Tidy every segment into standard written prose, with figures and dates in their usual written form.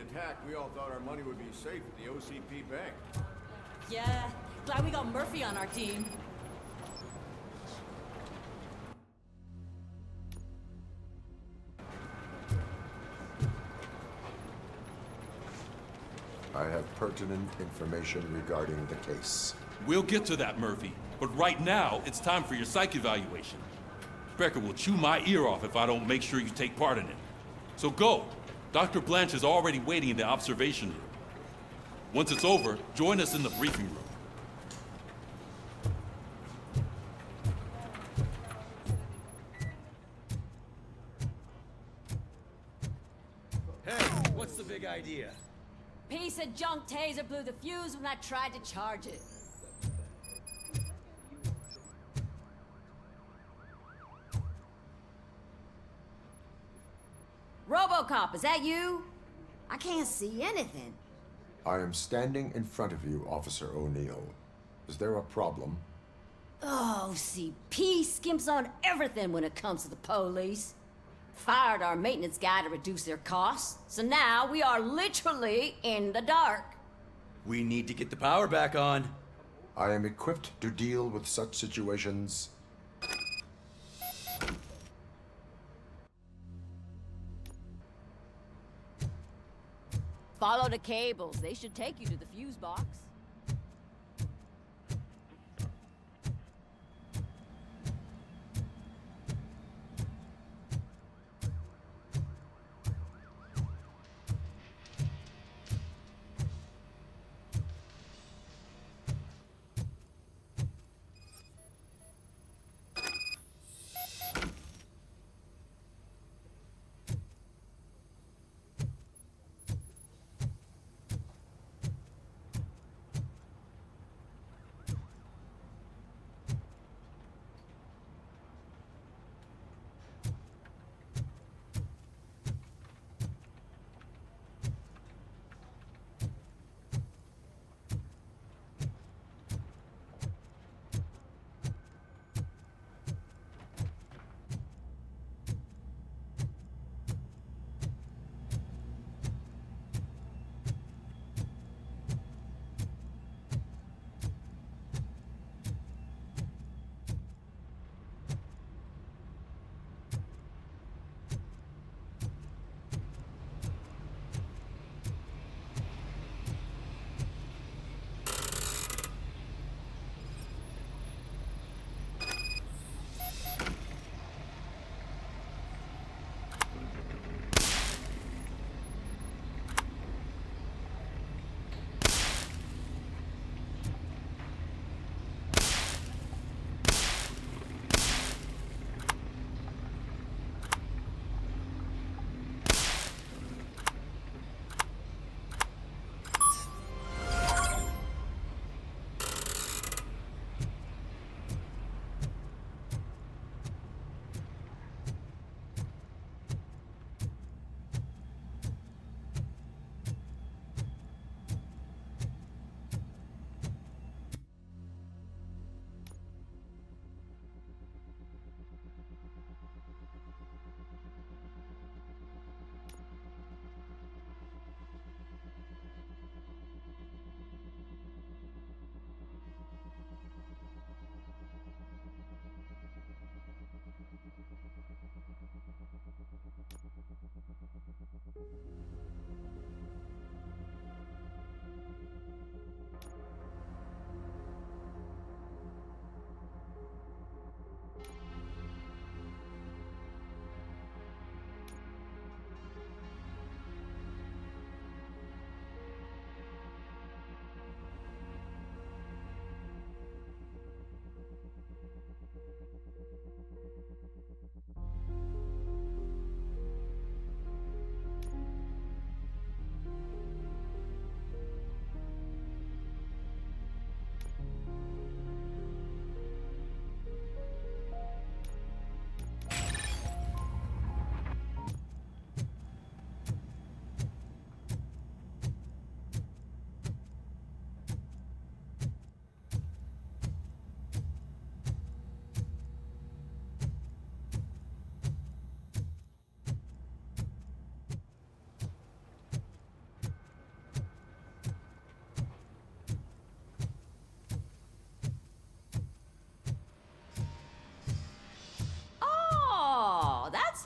attack, we all thought our money would be safe at the OCP bank. Yeah, glad we got Murphy on our team. I have pertinent information regarding the case. We'll get to that, Murphy. But right now, it's time for your psych evaluation. Becker will chew my ear off if I don't make sure you take part in it. So go. Dr. Blanche is already waiting in the observation room. Once it's over, join us in the briefing room. Hey, what's the big idea? Piece of junk taser blew the fuse when I tried to charge it. Robocop, is that you? I can't see anything. I am standing in front of you, Officer O'Neill. Is there a problem? Oh, CP skimps on everything when it comes to the police. Fired our maintenance guy to reduce their costs, so now we are literally in the dark. We need to get the power back on. I am equipped to deal with such situations. Follow the cables. They should take you to the fuse box.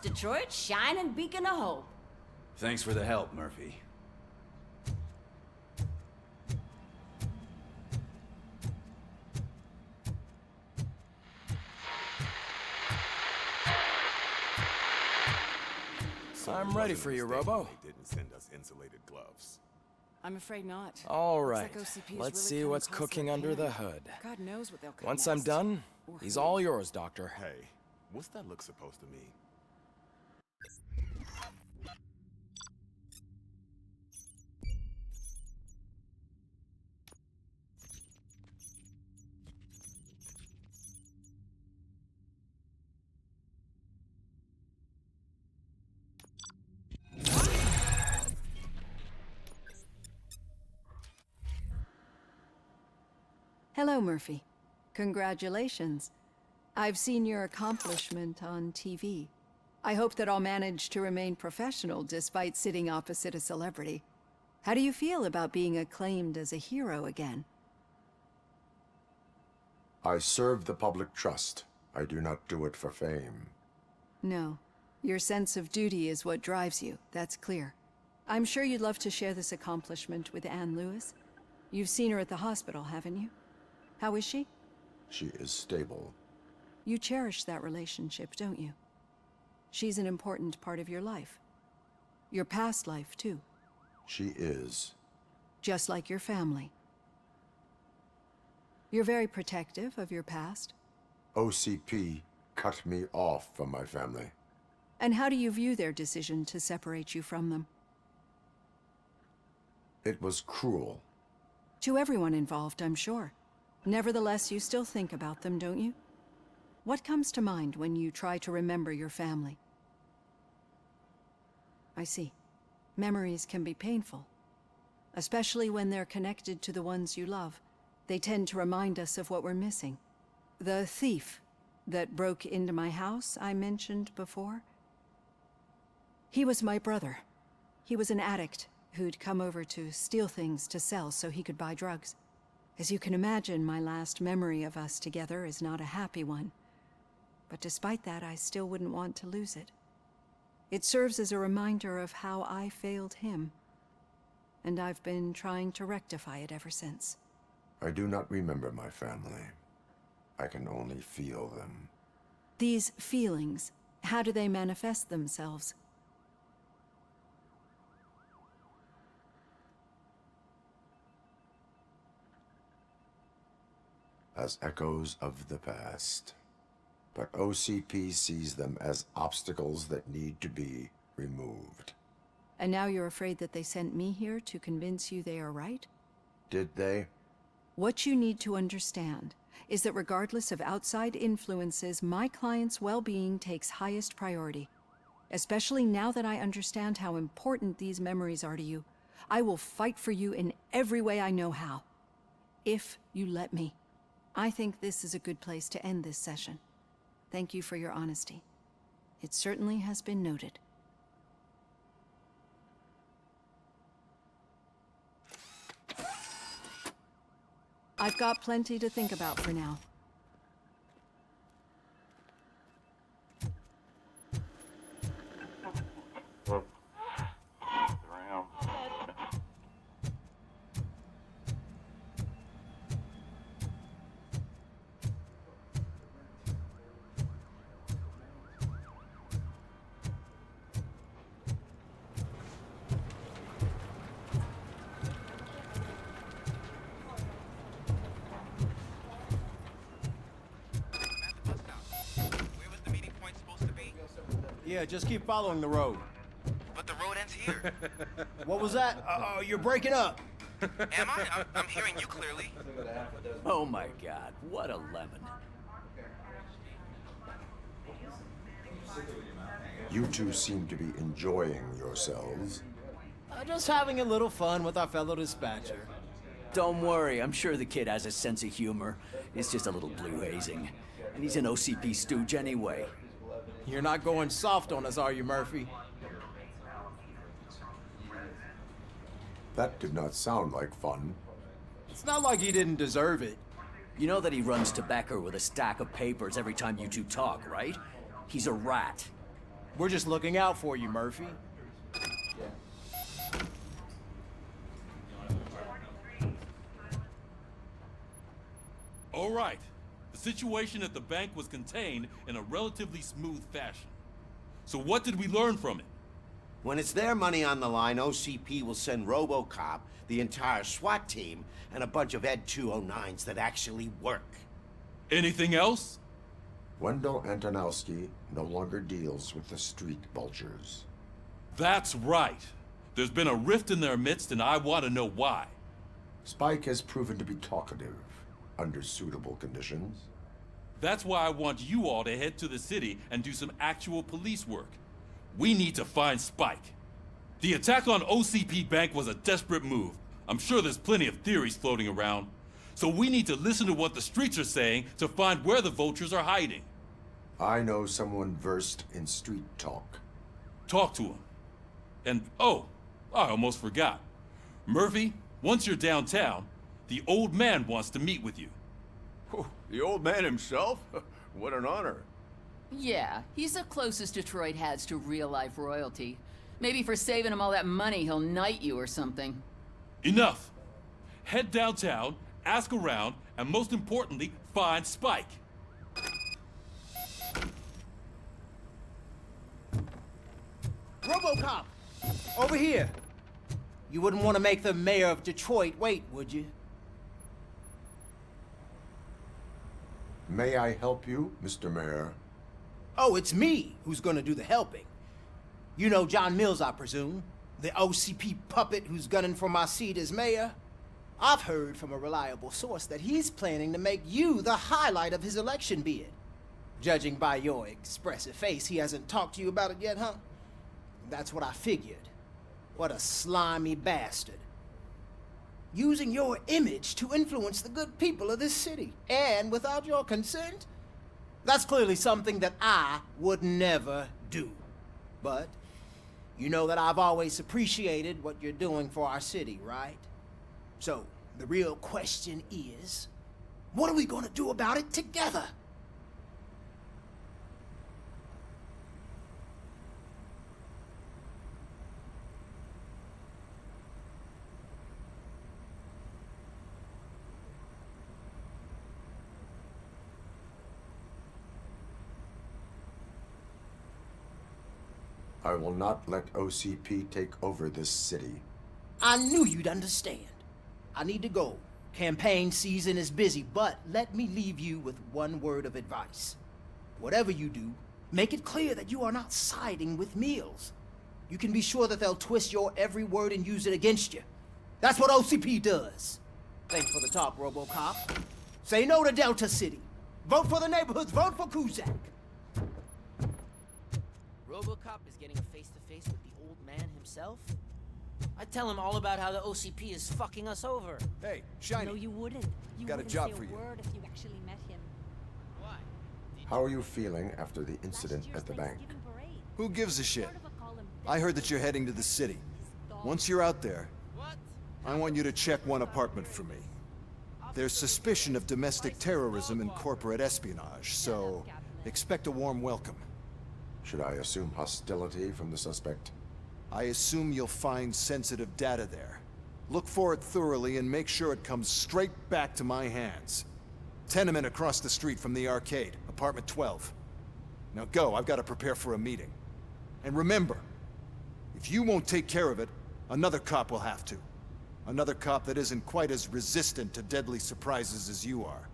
Detroit's shining beacon of hope. Thanks for the help, Murphy. I'm ready for you, Robo. They didn't send us insulated gloves. I'm afraid not. All Looks right, like OCP is let's really see coming what's close cooking to under the Apprehend. hood. God knows what they'll cut Once I'm next. done, Or he's who. all yours, Doctor. Hey, what's that look supposed to mean? Hello, Murphy. Congratulations. I've seen your accomplishment on TV. I hope that I'll manage to remain professional despite sitting opposite a celebrity. How do you feel about being acclaimed as a hero again? I serve the public trust. I do not do it for fame. No. Your sense of duty is what drives you, that's clear. I'm sure you'd love to share this accomplishment with Anne Lewis. You've seen her at the hospital, haven't you? How is she? She is stable. You cherish that relationship, don't you? She's an important part of your life. Your past life, too. She is. Just like your family. You're very protective of your past. OCP cut me off from my family. And how do you view their decision to separate you from them? It was cruel. To everyone involved, I'm sure. Nevertheless, you still think about them, don't you? What comes to mind when you try to remember your family? I see. Memories can be painful. Especially when they're connected to the ones you love. They tend to remind us of what we're missing. The thief that broke into my house I mentioned before? He was my brother. He was an addict who'd come over to steal things to sell so he could buy drugs. As you can imagine, my last memory of us together is not a happy one. But despite that, I still wouldn't want to lose it. It serves as a reminder of how I failed him. And I've been trying to rectify it ever since. I do not remember my family. I can only feel them. These feelings, how do they manifest themselves? As echoes of the past. But OCP sees them as obstacles that need to be removed. And now you're afraid that they sent me here to convince you they are right? Did they? What you need to understand is that regardless of outside influences, my client's well-being takes highest priority. Especially now that I understand how important these memories are to you. I will fight for you in every way I know how. If you let me. I think this is a good place to end this session. Thank you for your honesty. It certainly has been noted. I've got plenty to think about for now. Yeah, just keep following the road. But the road ends here. What was that? Oh, you're breaking up. Am I? I'm hearing you clearly. Oh my god, what a lemon. You two seem to be enjoying yourselves. Just having a little fun with our fellow dispatcher. Don't worry, I'm sure the kid has a sense of humor. It's just a little blue hazing. And he's an OCP stooge anyway. You're not going soft on us, are you, Murphy? That did not sound like fun. It's not like he didn't deserve it. You know that he runs to Becker with a stack of papers every time you two talk, right? He's a rat. We're just looking out for you, Murphy. All right. The situation at the bank was contained in a relatively smooth fashion. So what did we learn from it? When it's their money on the line, OCP will send Robocop, the entire SWAT team, and a bunch of Ed 209s that actually work. Anything else? Wendell Antonowski no longer deals with the street vultures. That's right. There's been a rift in their midst, and I want to know why. Spike has proven to be talkative under suitable conditions. That's why I want you all to head to the city and do some actual police work. We need to find Spike. The attack on OCP Bank was a desperate move. I'm sure there's plenty of theories floating around. So we need to listen to what the streets are saying to find where the vultures are hiding. I know someone versed in street talk. Talk to him. And, oh, I almost forgot. Murphy, once you're downtown, the old man wants to meet with you. Oh, the old man himself? What an honor. Yeah, he's the closest Detroit has to real-life royalty. Maybe for saving him all that money, he'll knight you or something. Enough. Head downtown, ask around, and most importantly, find Spike. Robocop! Over here! You wouldn't want to make the mayor of Detroit wait, would you? May I help you, Mr. Mayor? Oh, it's me who's gonna do the helping. You know John Mills, I presume? The OCP puppet who's gunning for my seat as mayor? I've heard from a reliable source that he's planning to make you the highlight of his election bid. Judging by your expressive face, he hasn't talked to you about it yet, huh? That's what I figured. What a slimy bastard. Using your image to influence the good people of this city, and without your consent? That's clearly something that I would never do. But you know that I've always appreciated what you're doing for our city, right? So, the real question is, what are we gonna do about it together? I will not let OCP take over this city. I knew you'd understand. I need to go. Campaign season is busy, but let me leave you with one word of advice. Whatever you do, make it clear that you are not siding with Mills. You can be sure that they'll twist your every word and use it against you. That's what OCP does. Thanks for the talk, Robocop. Say no to Delta City. Vote for the neighborhoods. Vote for Kuzak. Robocop is getting a face-to-face with the old man himself? I'd tell him all about how the OCP is fucking us over. Hey, Shiny. No, you wouldn't. You Got a wouldn't job say for you. Word if you actually met him. Why? How are you feeling after the incident at the bank? Who gives a shit? I heard that you're heading to the city. Once you're out there, I want you to check one apartment for me. There's suspicion of domestic terrorism and corporate espionage, so expect a warm welcome. Should I assume hostility from the suspect? I assume you'll find sensitive data there. Look for it thoroughly and make sure it comes straight back to my hands. Tenement across the street from the arcade, apartment 12. Now go, I've got to prepare for a meeting. And remember, if you won't take care of it, another cop will have to. Another cop that isn't quite as resistant to deadly surprises as you are.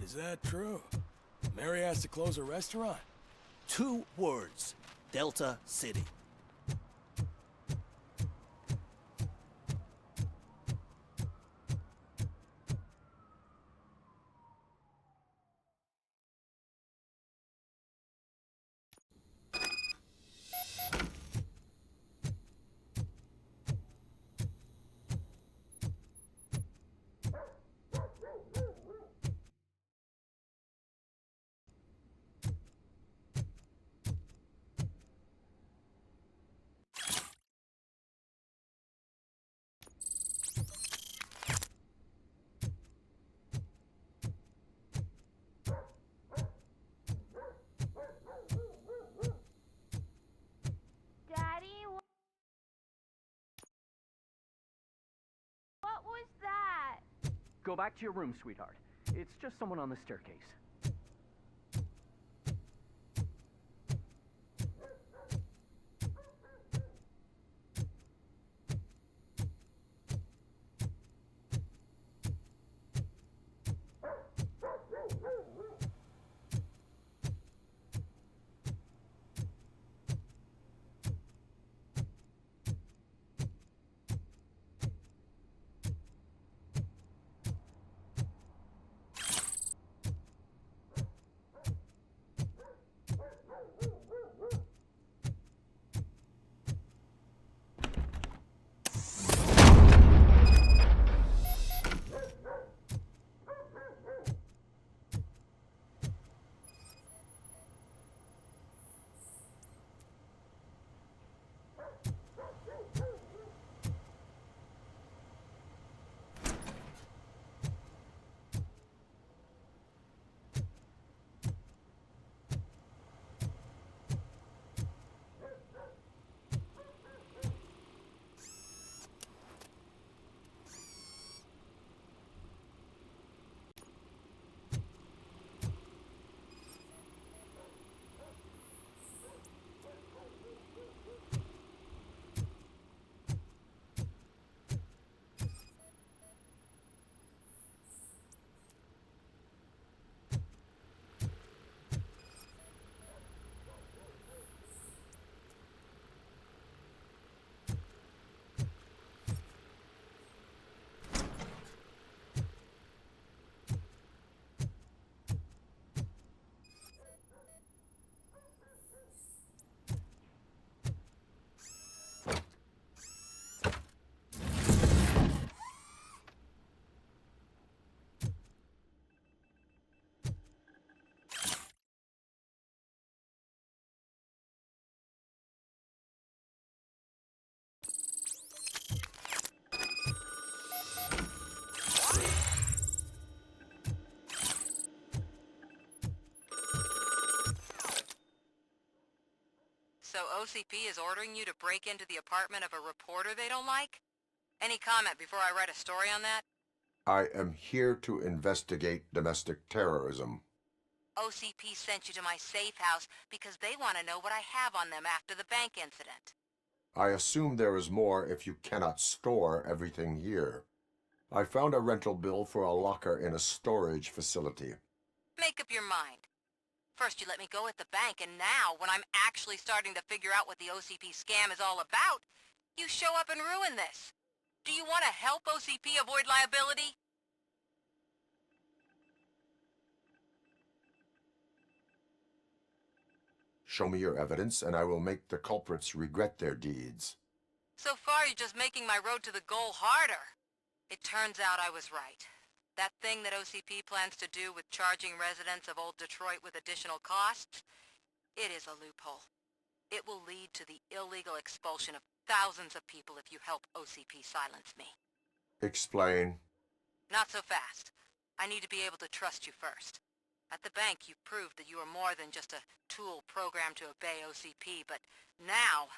Is that true? Mary has to close a restaurant? 2 words. Delta City. Daddy, what was that? Go back to your room, sweetheart. It's just someone on the staircase. So OCP is ordering you to break into the apartment of a reporter they don't like? Any comment before I write a story on that? I am here to investigate domestic terrorism. OCP sent you to my safe house because they want to know what I have on them after the bank incident. I assume there is more if you cannot store everything here. I found a rental bill for a locker in a storage facility. Make up your mind. First you let me go at the bank, and now, when I'm actually starting to figure out what the OCP scam is all about, you show up and ruin this. Do you want to help OCP avoid liability? Show me your evidence, and I will make the culprits regret their deeds. So far, you're just making my road to the goal harder. It turns out I was right. That thing that OCP plans to do with charging residents of Old Detroit with additional costs, it is a loophole. It will lead to the illegal expulsion of thousands of people if you help OCP silence me. Explain. Not so fast. I need to be able to trust you first. At the bank, you proved that you are more than just a tool programmed to obey OCP, but now,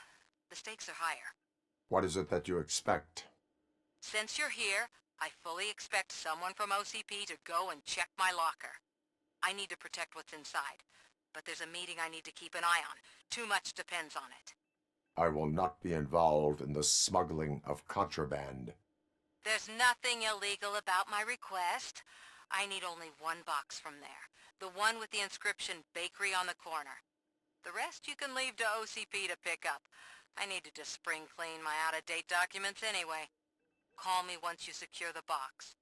the stakes are higher. What is it that you expect? Since you're here, I fully expect someone from OCP to go and check my locker. I need to protect what's inside, but there's a meeting I need to keep an eye on. Too much depends on it. I will not be involved in the smuggling of contraband. There's nothing illegal about my request. I need only one box from there. The one with the inscription Bakery on the corner. The rest you can leave to OCP to pick up. I needed to spring clean my out-of-date documents anyway. Call me once you secure the box.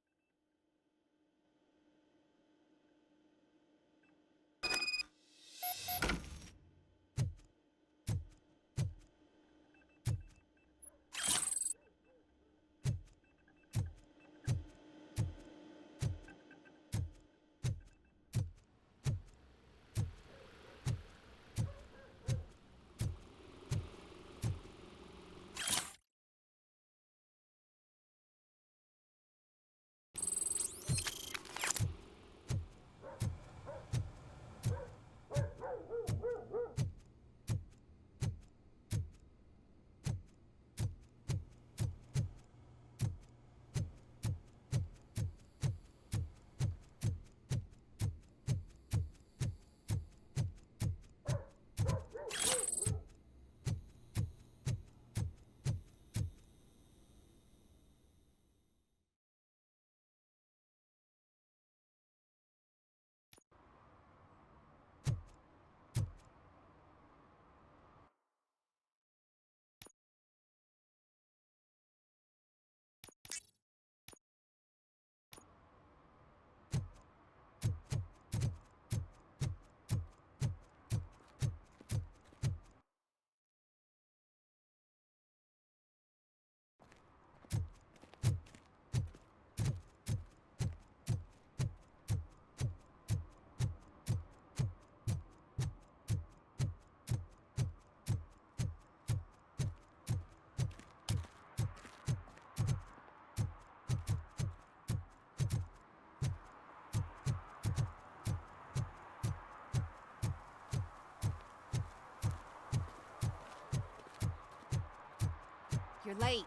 You're late.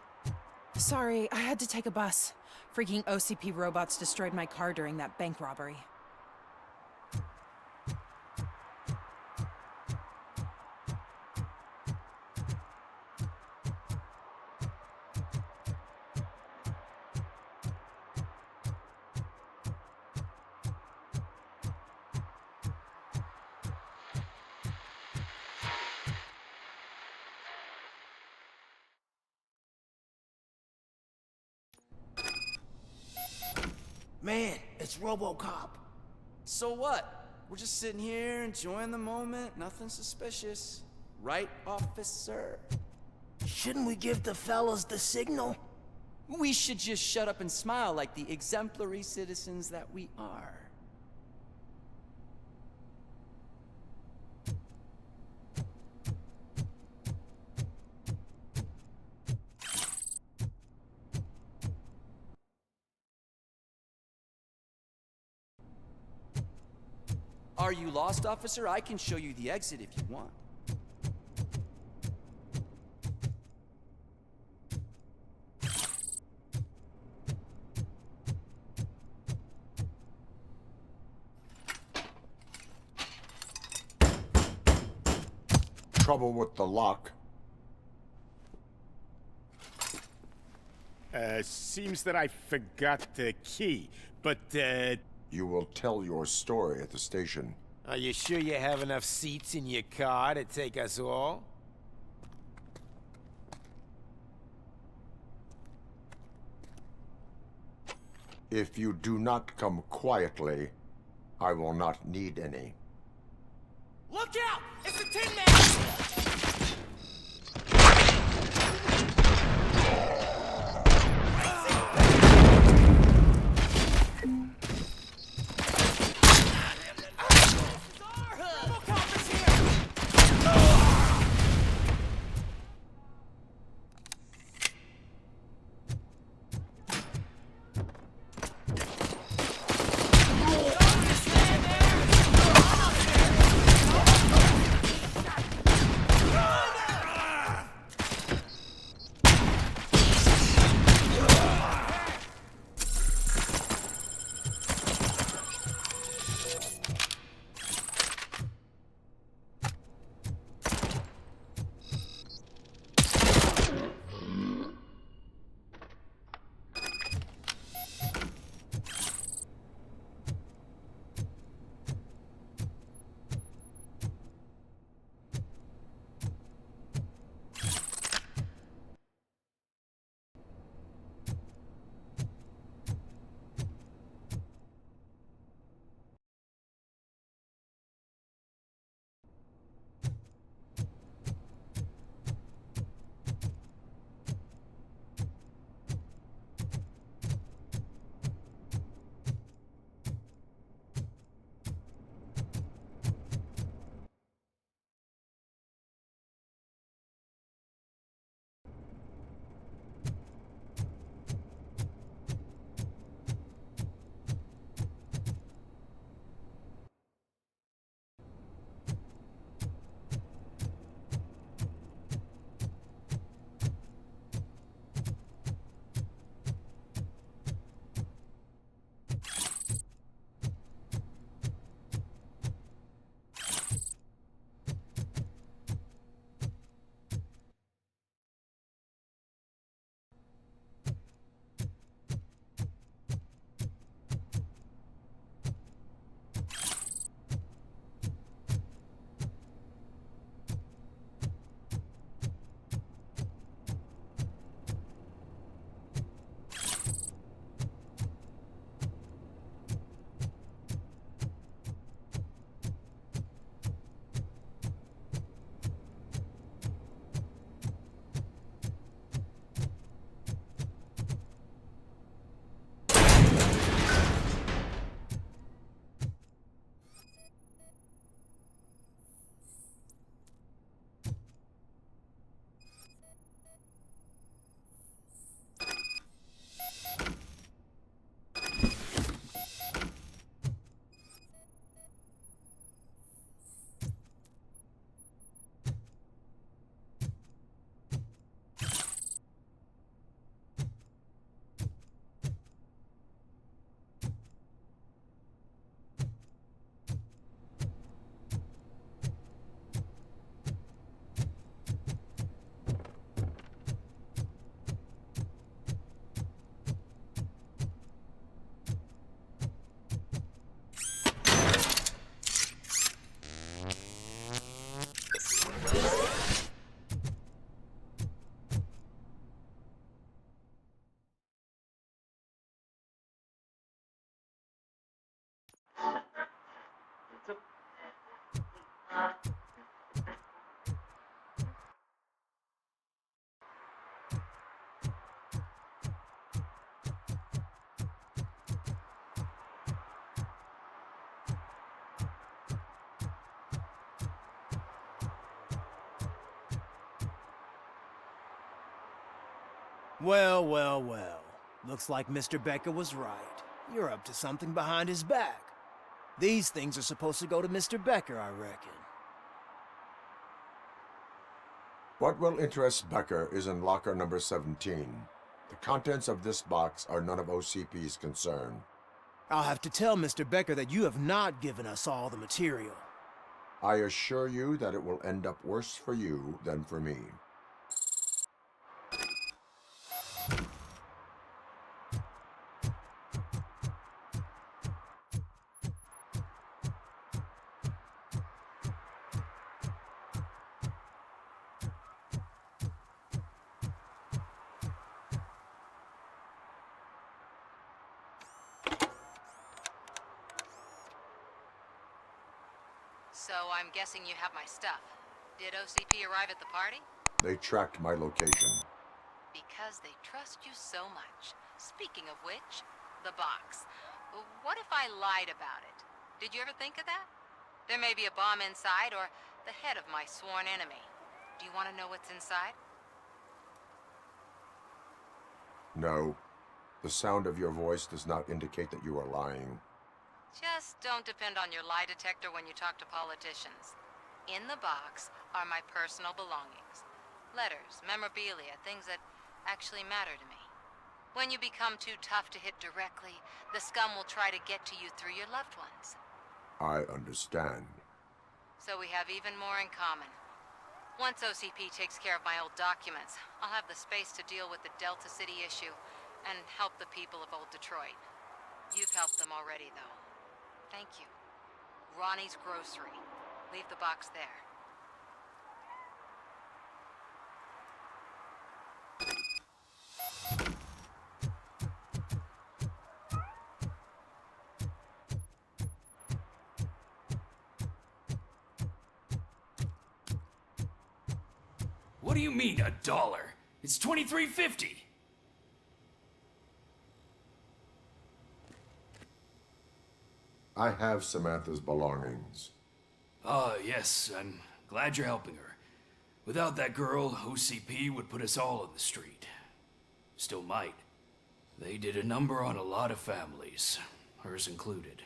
Sorry, I had to take a bus. Freaking OCP robots destroyed my car during that bank robbery. Man, it's Robocop. So what? We're just sitting here enjoying the moment. Nothing suspicious. Right, officer? Shouldn't we give the fellas the signal? We should just shut up and smile like the exemplary citizens that we are. Are you lost, officer? I can show you the exit if you want. Trouble with the lock. Seems that I forgot the key, but, You will tell your story at the station. Are you sure you have enough seats in your car to take us all? If you do not come quietly, I will not need any. Look out! It's the Tin Man! Well, well, well. Looks like Mr. Becker was right. You're up to something behind his back. These things are supposed to go to Mr. Becker, I reckon. What will interest Becker is in locker number 17. The contents of this box are none of OCP's concern. I'll have to tell Mr. Becker that you have not given us all the material. I assure you that it will end up worse for you than for me. So I'm guessing you have my stuff. Did OCP arrive at the party? They tracked my location. Because they trust you so much. Speaking of which, the box. What if I lied about it? Did you ever think of that? There may be a bomb inside or the head of my sworn enemy. Do you want to know what's inside? No. The sound of your voice does not indicate that you are lying. Just don't depend on your lie detector when you talk to politicians. In the box are my personal belongings. Letters, memorabilia, things that actually matter to me. When you become too tough to hit directly, the scum will try to get to you through your loved ones. I understand. So we have even more in common. Once OCP takes care of my old documents, I'll have the space to deal with the Delta City issue and help the people of Old Detroit. You've helped them already, though. Thank you. Ronnie's Grocery. Leave the box there. What do you mean, $1? It's $23.50. I have Samantha's belongings. Ah, yes, I'm glad you're helping her. Without that girl, OCP would put us all on the street. Still might. They did a number on a lot of families, hers included.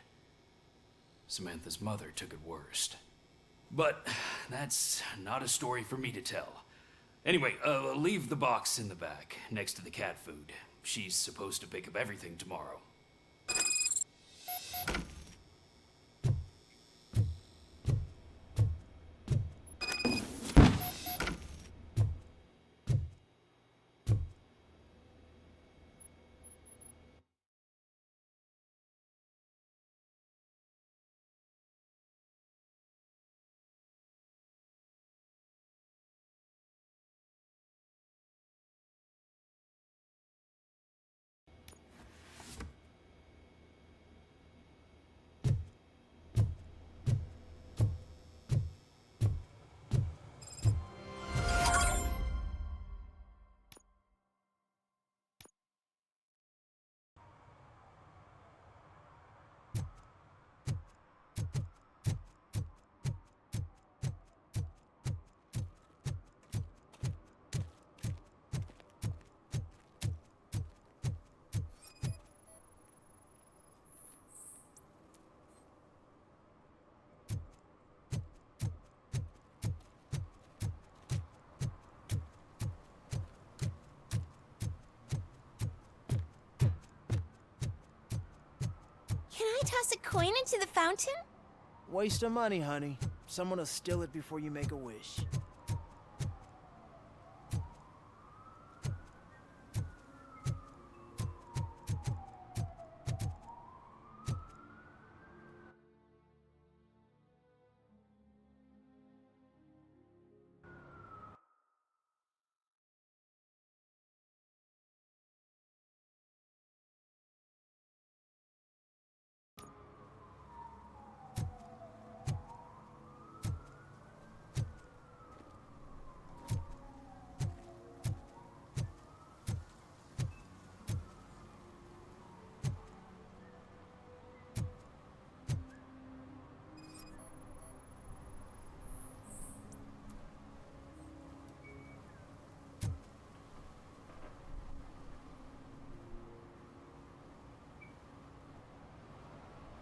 Samantha's mother took it worst. But that's not a story for me to tell. Anyway, leave the box in the back, next to the cat food. She's supposed to pick up everything tomorrow. Can I toss a coin into the fountain? Waste of money, honey. Someone will steal it before you make a wish.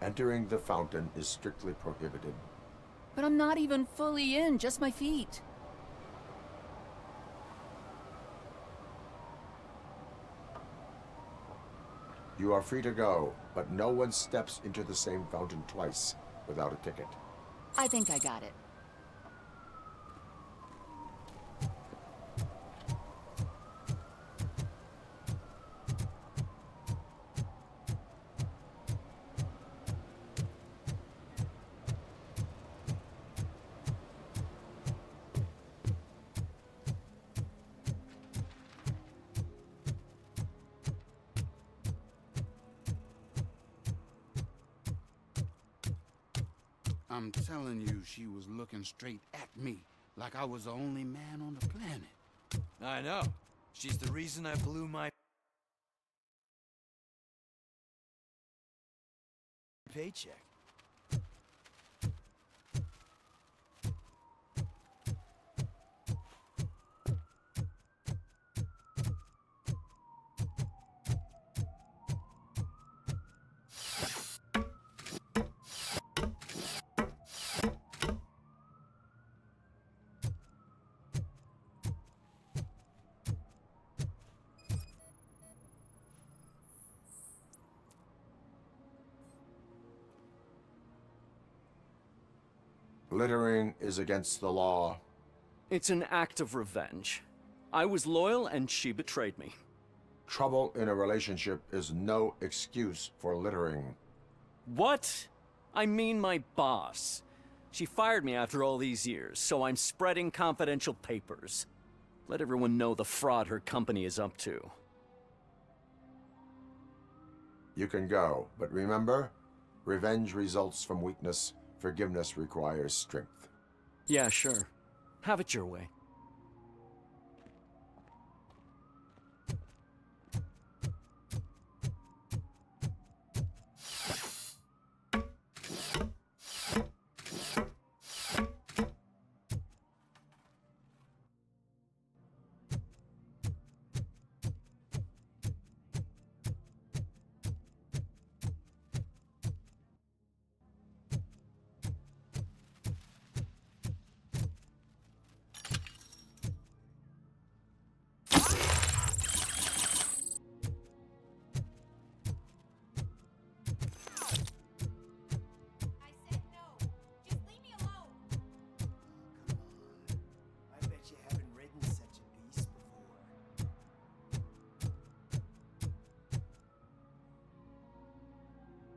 Entering the fountain is strictly prohibited. But I'm not even fully in, just my feet. You are free to go, but no one steps into the same fountain twice without a ticket. I think I got it. I'm telling you, she was looking straight at me, like I was the only man on the planet. I know. She's the reason I blew my paycheck. Littering is against the law. It's an act of revenge. I was loyal and she betrayed me. Trouble in a relationship is no excuse for littering. What? I mean my boss. She fired me after all these years, so I'm spreading confidential papers. Let everyone know the fraud her company is up to. You can go, but remember, revenge results from weakness. Forgiveness requires strength. Yeah, sure. Have it your way.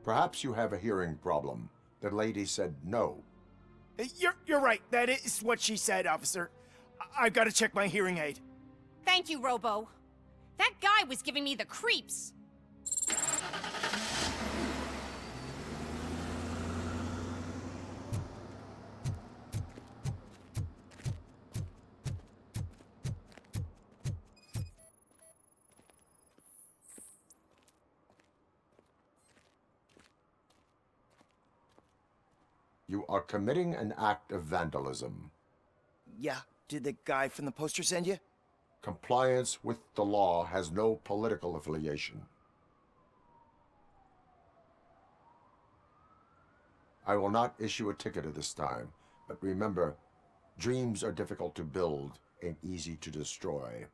Perhaps you have a hearing problem. The lady said no. You're right. That is what she said, officer. I've got to check my hearing aid. Thank you, Robo. That guy was giving me the creeps. You are committing an act of vandalism. Yeah, did the guy from the poster send you? Compliance with the law has no political affiliation. I will not issue a ticket at this time, but remember, dreams are difficult to build and easy to destroy.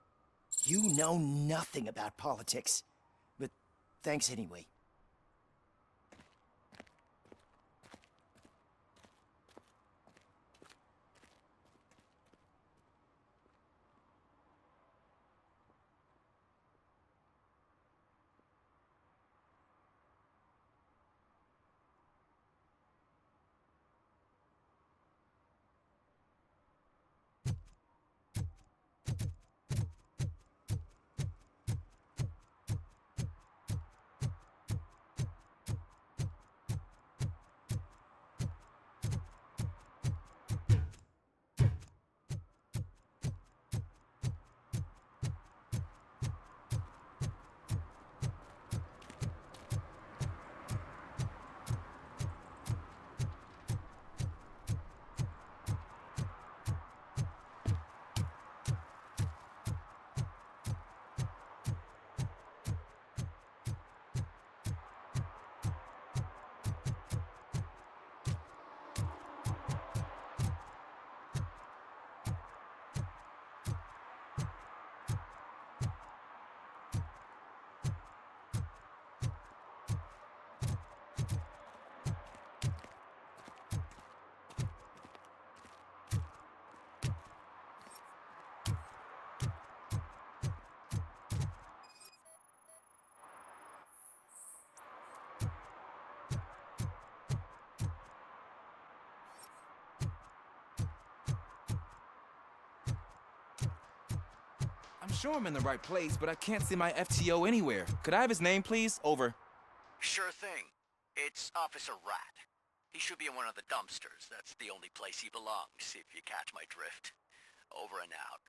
You know nothing about politics, but thanks anyway. sure I'm in the right place, but I can't see my FTO anywhere. Could I have his name, please? Over. Sure thing. It's Officer Rat. He should be in one of the dumpsters. That's the only place he belongs, if you catch my drift. Over and out.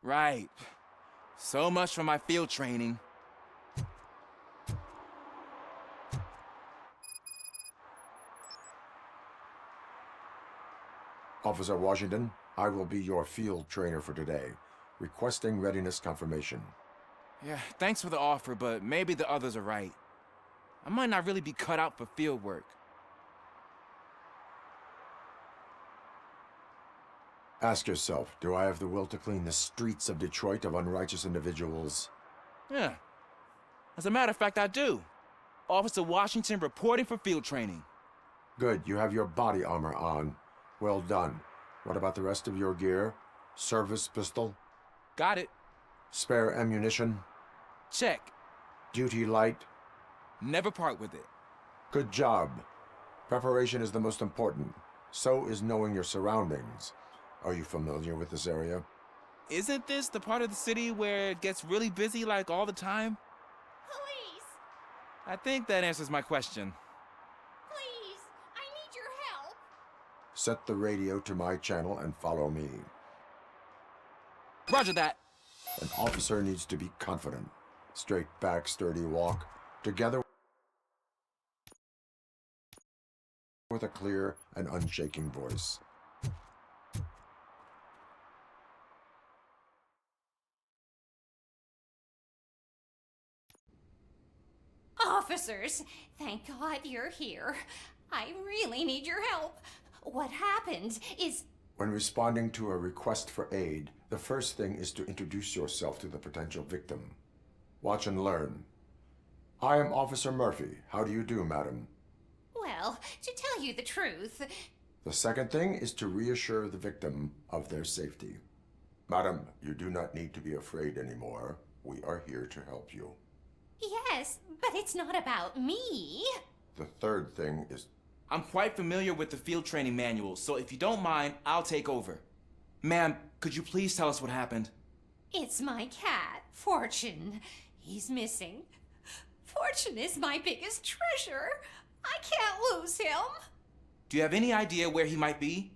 Right. So much for my field training. Officer Washington, I will be your field trainer for today. Requesting readiness confirmation. Yeah, thanks for the offer, but maybe the others are right. I might not really be cut out for field work. Ask yourself, do I have the will to clean the streets of Detroit of unrighteous individuals? Yeah. As a matter of fact, I do. Officer Washington reporting for field training. Good, you have your body armor on. Well done. What about the rest of your gear? Service pistol? Got it. Spare ammunition? Check. Duty light? Never part with it. Good job. Preparation is the most important. So is knowing your surroundings. Are you familiar with this area? Isn't this the part of the city where it gets really busy like all the time? Police! I think that answers my question. Please! I need your help! Set the radio to my channel and follow me. Roger that. An officer needs to be confident. Straight back, sturdy walk. Together with a clear and unshaking voice. Officers, thank God you're here. I really need your help. What happened is... When responding to a request for aid, the first thing is to introduce yourself to the potential victim. Watch and learn. I am Officer Murphy. How do you do, madam? Well, to tell you the truth... The second thing is to reassure the victim of their safety. Madam, you do not need to be afraid anymore. We are here to help you. Yes, but it's not about me. The third thing is... I'm quite familiar with the field training manual, so if you don't mind, I'll take over. Ma'am, could you please tell us what happened? It's my cat, Fortune. He's missing. Fortune is my biggest treasure. I can't lose him. Do you have any idea where he might be?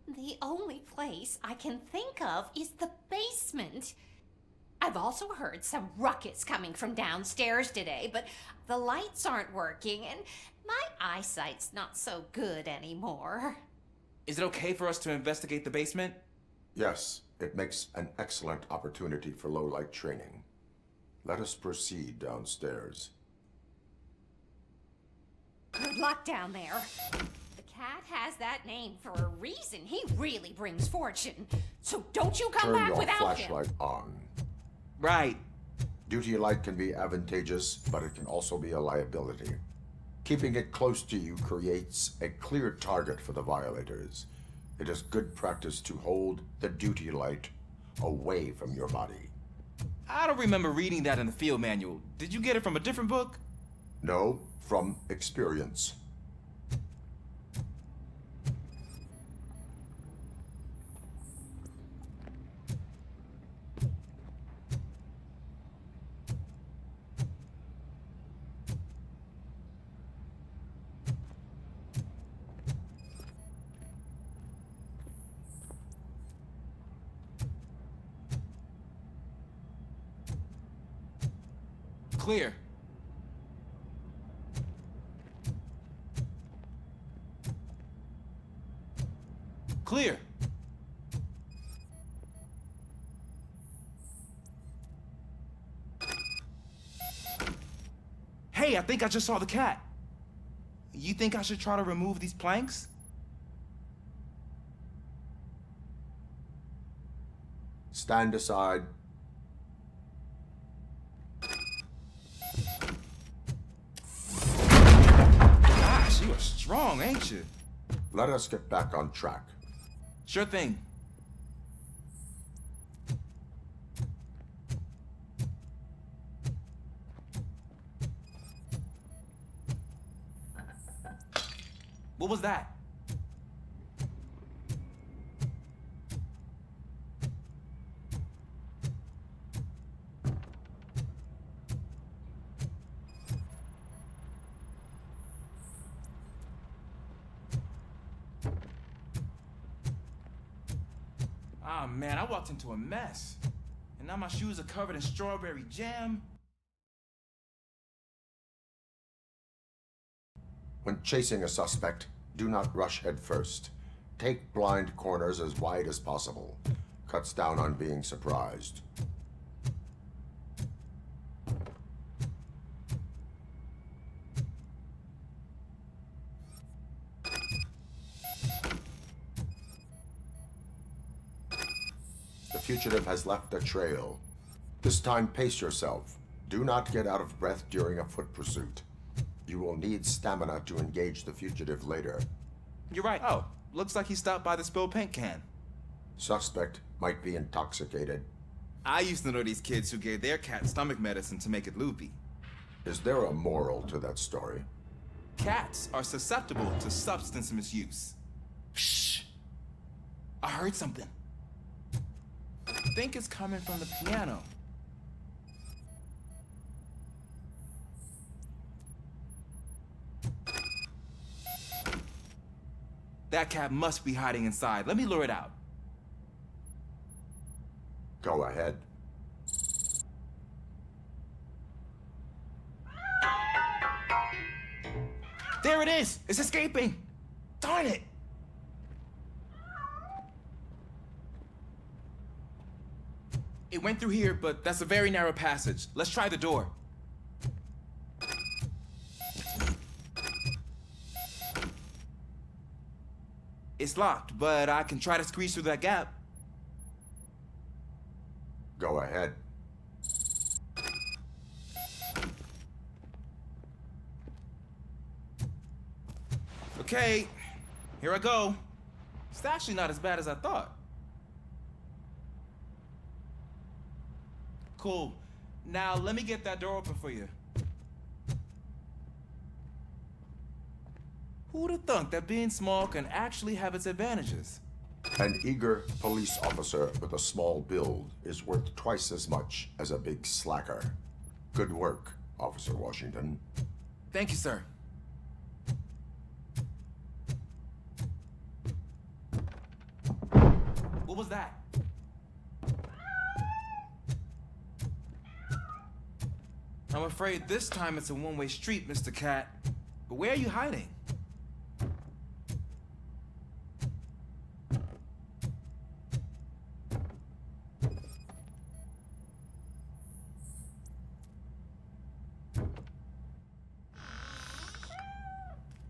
The only place I can think of is the basement. I've also heard some ruckus coming from downstairs today, but the lights aren't working and my eyesight's not so good anymore. Is it okay for us to investigate the basement? Yes, it makes an excellent opportunity for low-light training. Let us proceed downstairs. Good luck down there. The cat has that name for a reason. He really brings fortune. So don't you come back without him. Turn your flashlight on. Right. Duty light can be advantageous, but it can also be a liability. Keeping it close to you creates a clear target for the violators. It is good practice to hold the duty light away from your body. I don't remember reading that in the field manual. Did you get it from a different book? No, from experience. Clear. Clear. Hey, I think I just saw the cat. You think I should try to remove these planks? Stand aside. Gosh, you are strong, ain't you? Let us get back on track. Sure thing. What was that? Ah, man, I walked into a mess. And now my shoes are covered in strawberry jam. When chasing a suspect, do not rush head first. Take blind corners as wide as possible. Cuts down on being surprised. The fugitive has left a trail. This time, pace yourself. Do not get out of breath during a foot pursuit. You will need stamina to engage the fugitive later. You're right. Oh, looks like he stopped by the spilled paint can. Suspect might be intoxicated. I used to know these kids who gave their cat stomach medicine to make it loopy. Is there a moral to that story? Cats are susceptible to substance misuse. Shh! I heard something. I think it's coming from the piano. That cat must be hiding inside. Let me lure it out. Go ahead. There it is! It's escaping! Darn it! It went through here, but that's a very narrow passage. Let's try the door. It's locked, but I can try to squeeze through that gap. Go ahead. Okay, here I go. It's actually not as bad as I thought. Cool. Now let me get that door open for you. Who'd have thunk that being small can actually have its advantages? An eager police officer with a small build is worth twice as much as a big slacker. Good work, Officer Washington. Thank you, sir. What was that? I'm afraid this time it's a one-way street, Mr. Cat. But where are you hiding?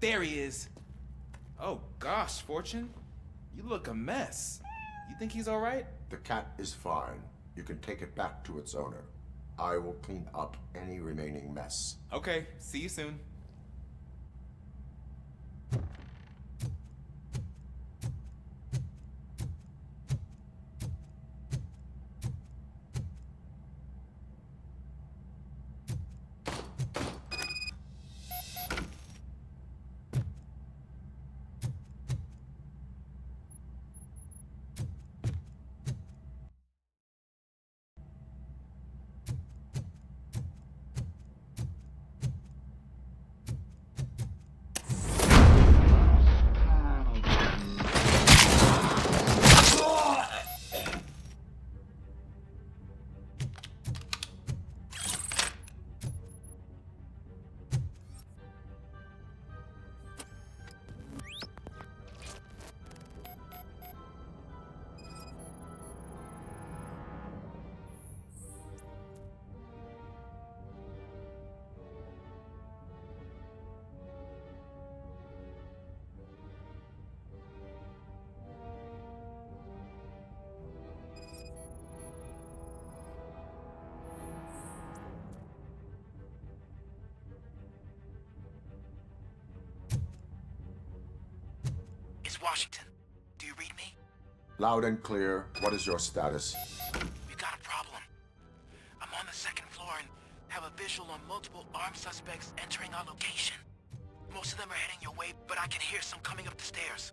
There he is. Oh gosh, Fortune. You look a mess. You think he's all right? The cat is fine. You can take it back to its owner. I will clean up any remaining mess. Okay, see you soon. Washington, do you read me? Loud and clear. What is your status? We've got a problem. I'm on the second floor and have a visual on multiple armed suspects entering our location. Most of them are heading your way, but I can hear some coming up the stairs.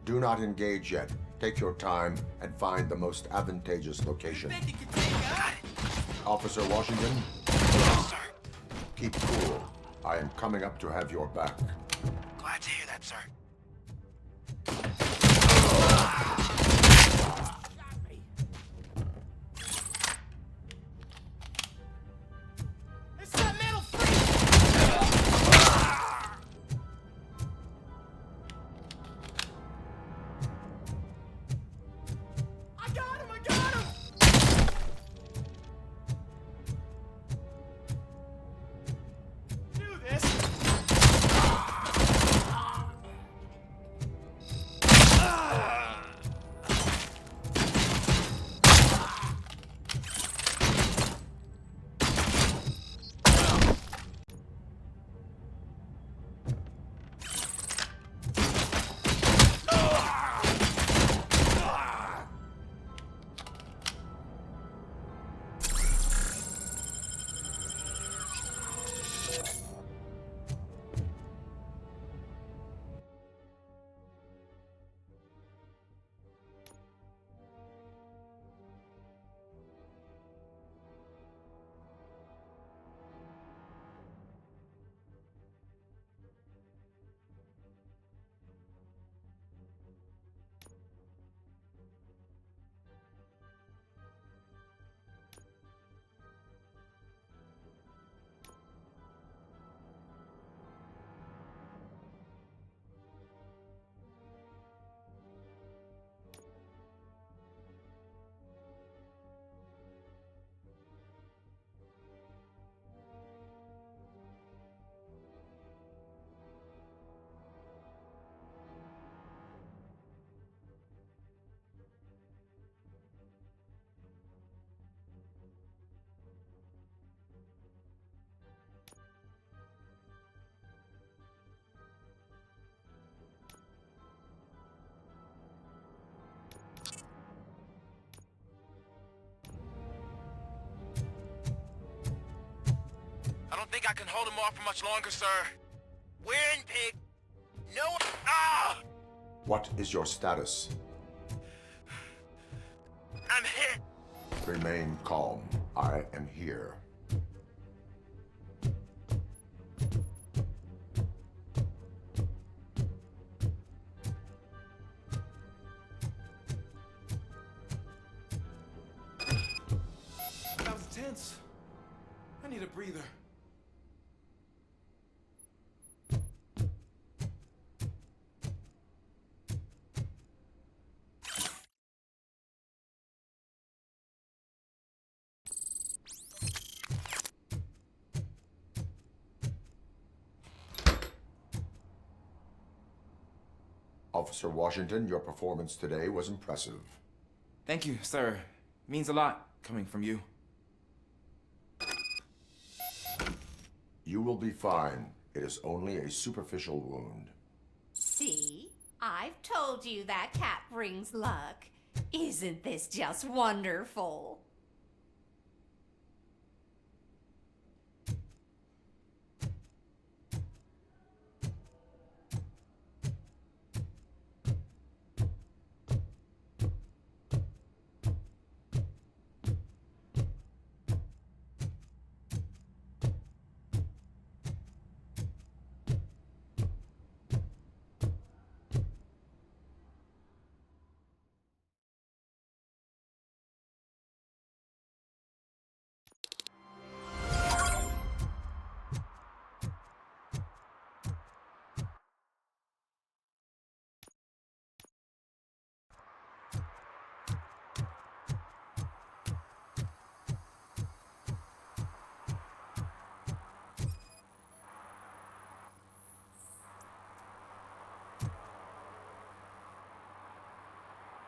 Do not engage yet. Take your time and find the most advantageous location. Got it. Officer Washington? Yes, sir. Keep cool. I am coming up to have your back. Glad to hear that, sir. don't think I can hold him off for much longer, sir. We're in, pig. No. Ah! What is your status? I'm hit. Remain calm. I am here. That was tense. I need a breather. Officer Washington, your performance today was impressive. Thank you, sir. Means a lot coming from you. You will be fine. It is only a superficial wound. See? I've told you that cat brings luck. Isn't this just wonderful?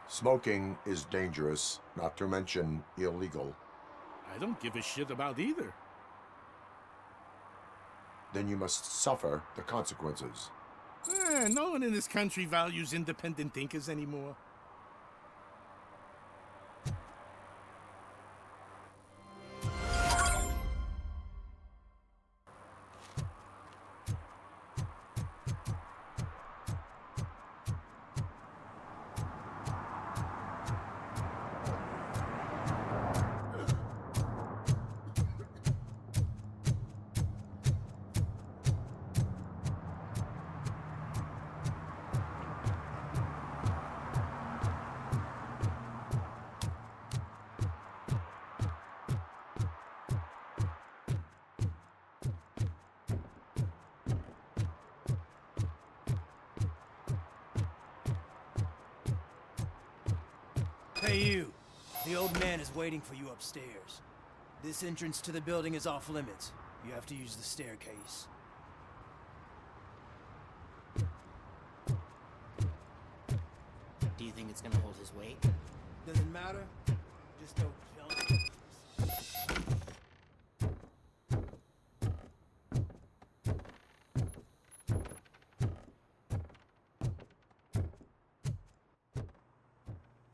Smoking is dangerous, not to mention illegal. I don't give a shit about either. Then you must suffer the consequences. No one in this country values independent thinkers anymore. Hey, you. The old man is waiting for you upstairs. This entrance to the building is off limits. You have to use the staircase. Do you think it's gonna hold his weight? Doesn't matter. Just don't jump.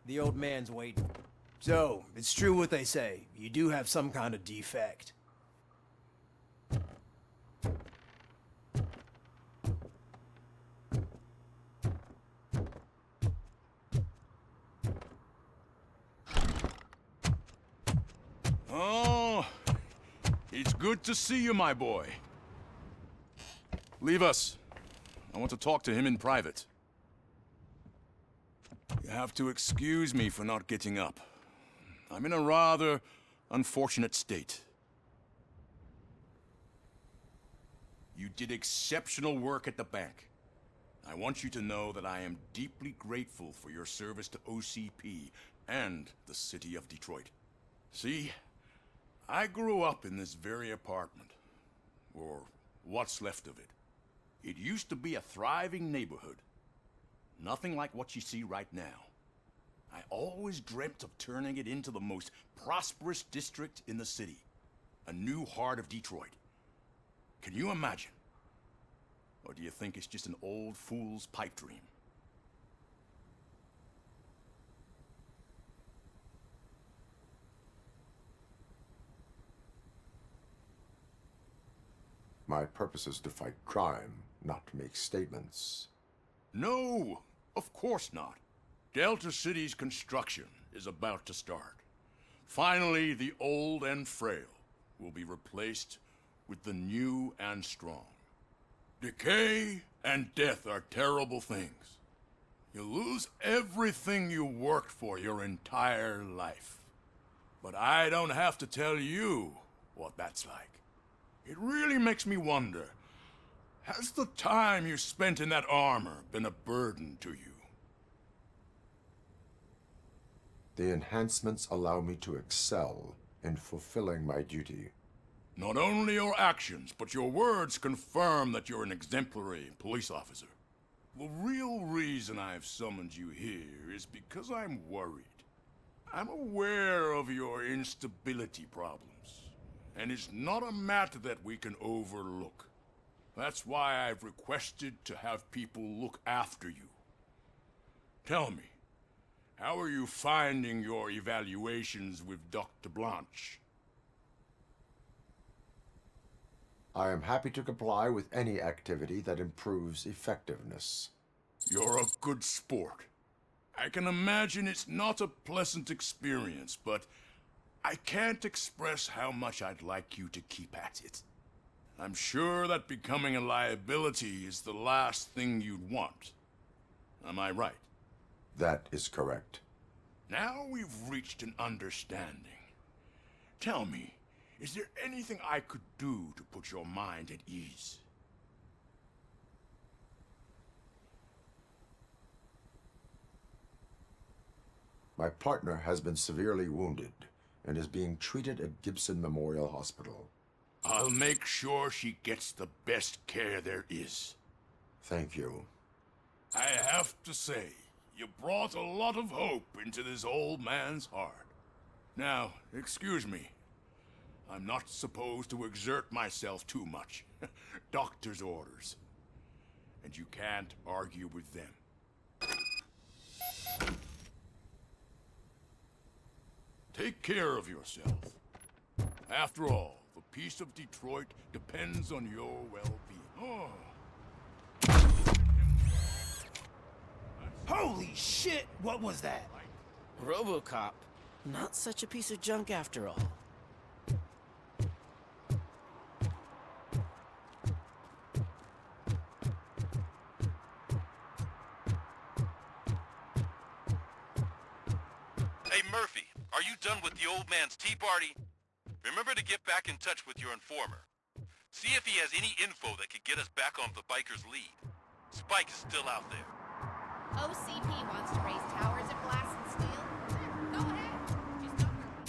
The old man's waiting. So, it's true what they say. You do have some kind of defect. Oh, it's good to see you, my boy. Leave us. I want to talk to him in private. You have to excuse me for not getting up. I'm in a rather unfortunate state. You did exceptional work at the bank. I want you to know that I am deeply grateful for your service to OCP and the city of Detroit. See, I grew up in this very apartment, or what's left of it. It used to be a thriving neighborhood. Nothing like what you see right now. I always dreamt of turning it into the most prosperous district in the city. A new heart of Detroit. Can you imagine? Or do you think it's just an old fool's pipe dream? My purpose is to fight crime, not to make statements. No, of course not. Delta City's construction is about to start. Finally, the old and frail will be replaced with the new and strong. Decay and death are terrible things. You lose everything you worked for your entire life. But I don't have to tell you what that's like. It really makes me wonder, has the time you spent in that armor been a burden to you? The enhancements allow me to excel in fulfilling my duty. Not only your actions, but your words confirm that you're an exemplary police officer. The real reason I've summoned you here is because I'm worried. I'm aware of your instability problems, and it's not a matter that we can overlook. That's why I've requested to have people look after you. Tell me, how are you finding your evaluations with Dr. Blanche? I am happy to comply with any activity that improves effectiveness. You're a good sport. I can imagine it's not a pleasant experience, but I can't express how much I'd like you to keep at it. I'm sure that becoming a liability is the last thing you'd want. Am I right? That is correct. Now we've reached an understanding. Tell me, is there anything I could do to put your mind at ease? My partner has been severely wounded and is being treated at Gibson Memorial Hospital. I'll make sure she gets the best care there is. Thank you. I have to say, you brought a lot of hope into this old man's heart. Now, excuse me. I'm not supposed to exert myself too much. Doctor's orders. And you can't argue with them. Take care of yourself. After all, the peace of Detroit depends on your well-being. Oh. Holy shit! What was that? Robocop. Not such a piece of junk after all. Hey, Murphy, are you done with the old man's tea party? Remember to get back in touch with your informer. See if he has any info that could get us back on the biker's lead. Spike is still out there. OCP wants to raise towers of glass and steel. Go ahead. Just don't hurt.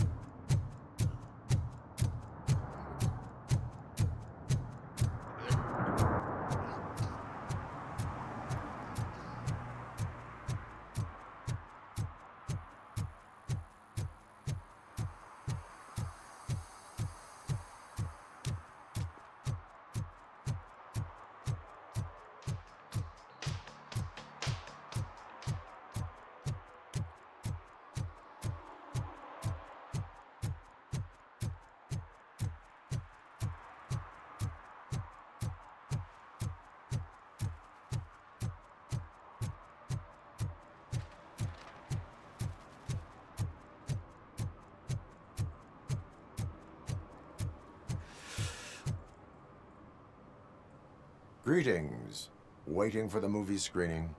Greetings. Waiting for the movie screening?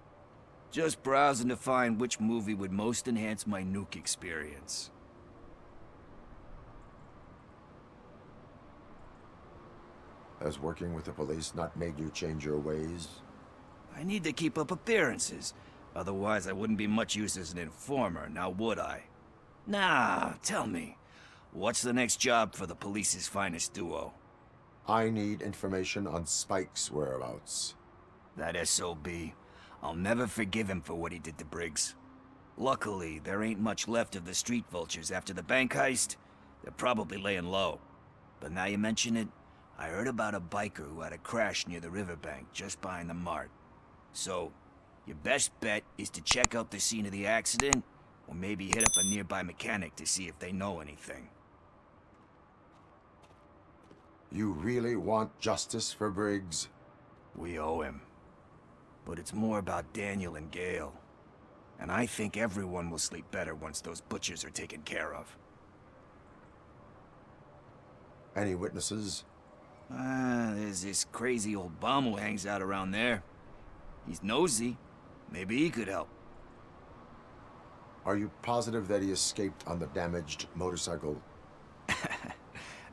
Just browsing to find which movie would most enhance my nuke experience. Has working with the police not made you change your ways? I need to keep up appearances. Otherwise, I wouldn't be much use as an informer, now would I? Nah, tell me. What's the next job for the police's finest duo? I need information on Spike's whereabouts. That SOB. I'll never forgive him for what he did to Briggs. Luckily, there ain't much left of the street vultures after the bank heist. They're probably laying low. But now you mention it, I heard about a biker who had a crash near the riverbank just behind the mart. So, your best bet is to check out the scene of the accident, or maybe hit up a nearby mechanic to see if they know anything. You really want justice for Briggs? We owe him. But it's more about Daniel and Gale. And I think everyone will sleep better once those butchers are taken care of. Any witnesses? There's this crazy old bum who hangs out around there. He's nosy. Maybe he could help. Are you positive that he escaped on the damaged motorcycle?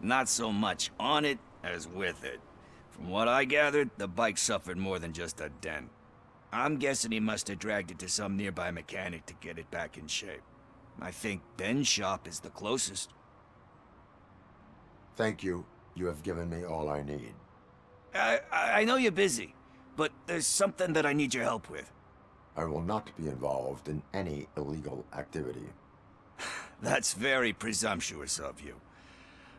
Not so much on it as with it. From what I gathered, the bike suffered more than just a dent. I'm guessing he must have dragged it to some nearby mechanic to get it back in shape. I think Ben's shop is the closest. Thank you. You have given me all I need. I know you're busy, but there's something that I need your help with. I will not be involved in any illegal activity. That's very presumptuous of you.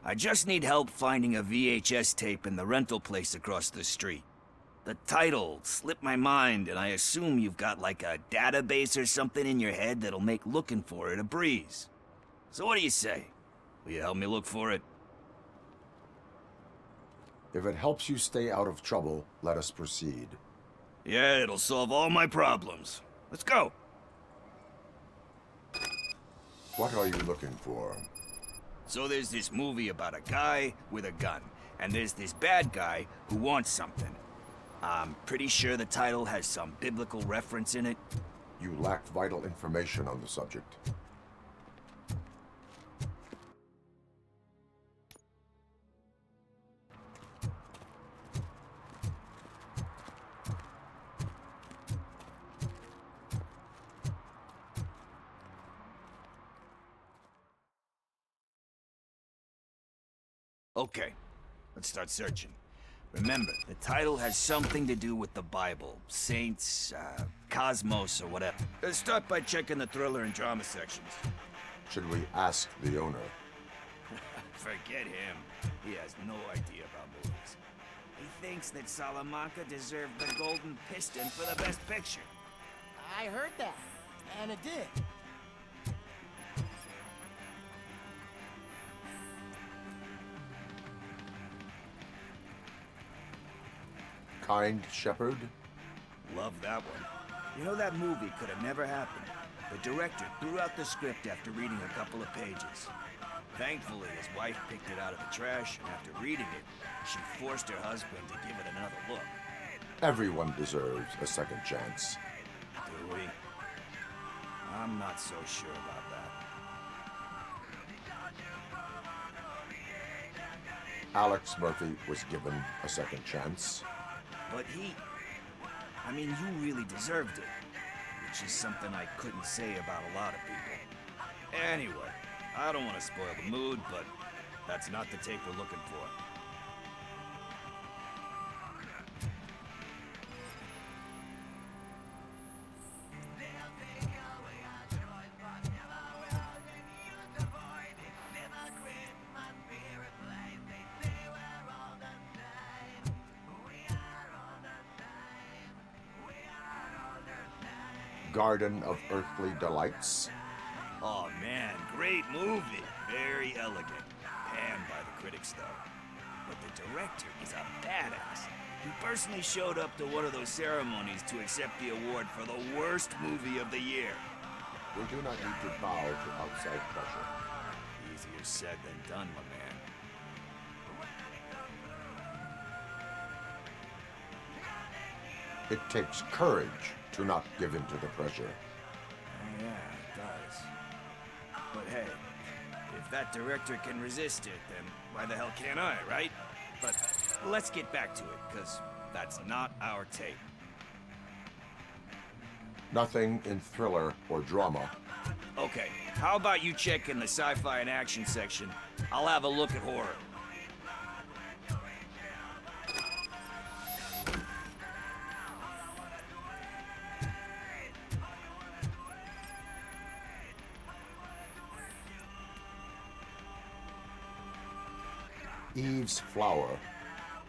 I just need help finding a VHS tape in the rental place across the street. The title slipped my mind, and I assume you've got like a database or something in your head that'll make looking for it a breeze. So what do you say? Will you help me look for it? If it helps you stay out of trouble, let us proceed. Yeah, it'll solve all my problems. Let's go. What are you looking for? So there's this movie about a guy with a gun, and there's this bad guy who wants something. I'm pretty sure the title has some biblical reference in it. You lack vital information on the subject. Okay, let's start searching. Remember, the title has something to do with the Bible, saints, cosmos, or whatever. Let's start by checking the thriller and drama sections. Should we ask the owner? Forget him. He has no idea about movies. He thinks that Salamanca deserved the Golden Piston for the Best Picture. I heard that, and it did. Kind Shepherd? Love that one. You know, that movie could have never happened. The director threw out the script after reading a couple of pages. Thankfully, his wife picked it out of the trash, and after reading it, she forced her husband to give it another look. Everyone deserves a second chance. Do we? I'm not so sure about that. Alex Murphy was given a second chance. But I mean, you really deserved it. Which is something I couldn't say about a lot of people. Anyway, I don't want to spoil the mood, but that's not the tape we're looking for. Garden of Earthly Delights. Oh man, great movie. Very elegant. Panned by the critics though. But the director is a badass. He personally showed up to one of those ceremonies to accept the award for the worst movie of the year. We do not need to bow to outside pressure. Easier said than done, my man. It takes courage to not give in to the pressure. Yeah, it does. But hey, if that director can resist it, then why the hell can't I, right? But let's get back to it, because that's not our tape. Nothing in thriller or drama. Okay, how about you check in the sci-fi and action section? I'll have a look at horror. Eve's Flower.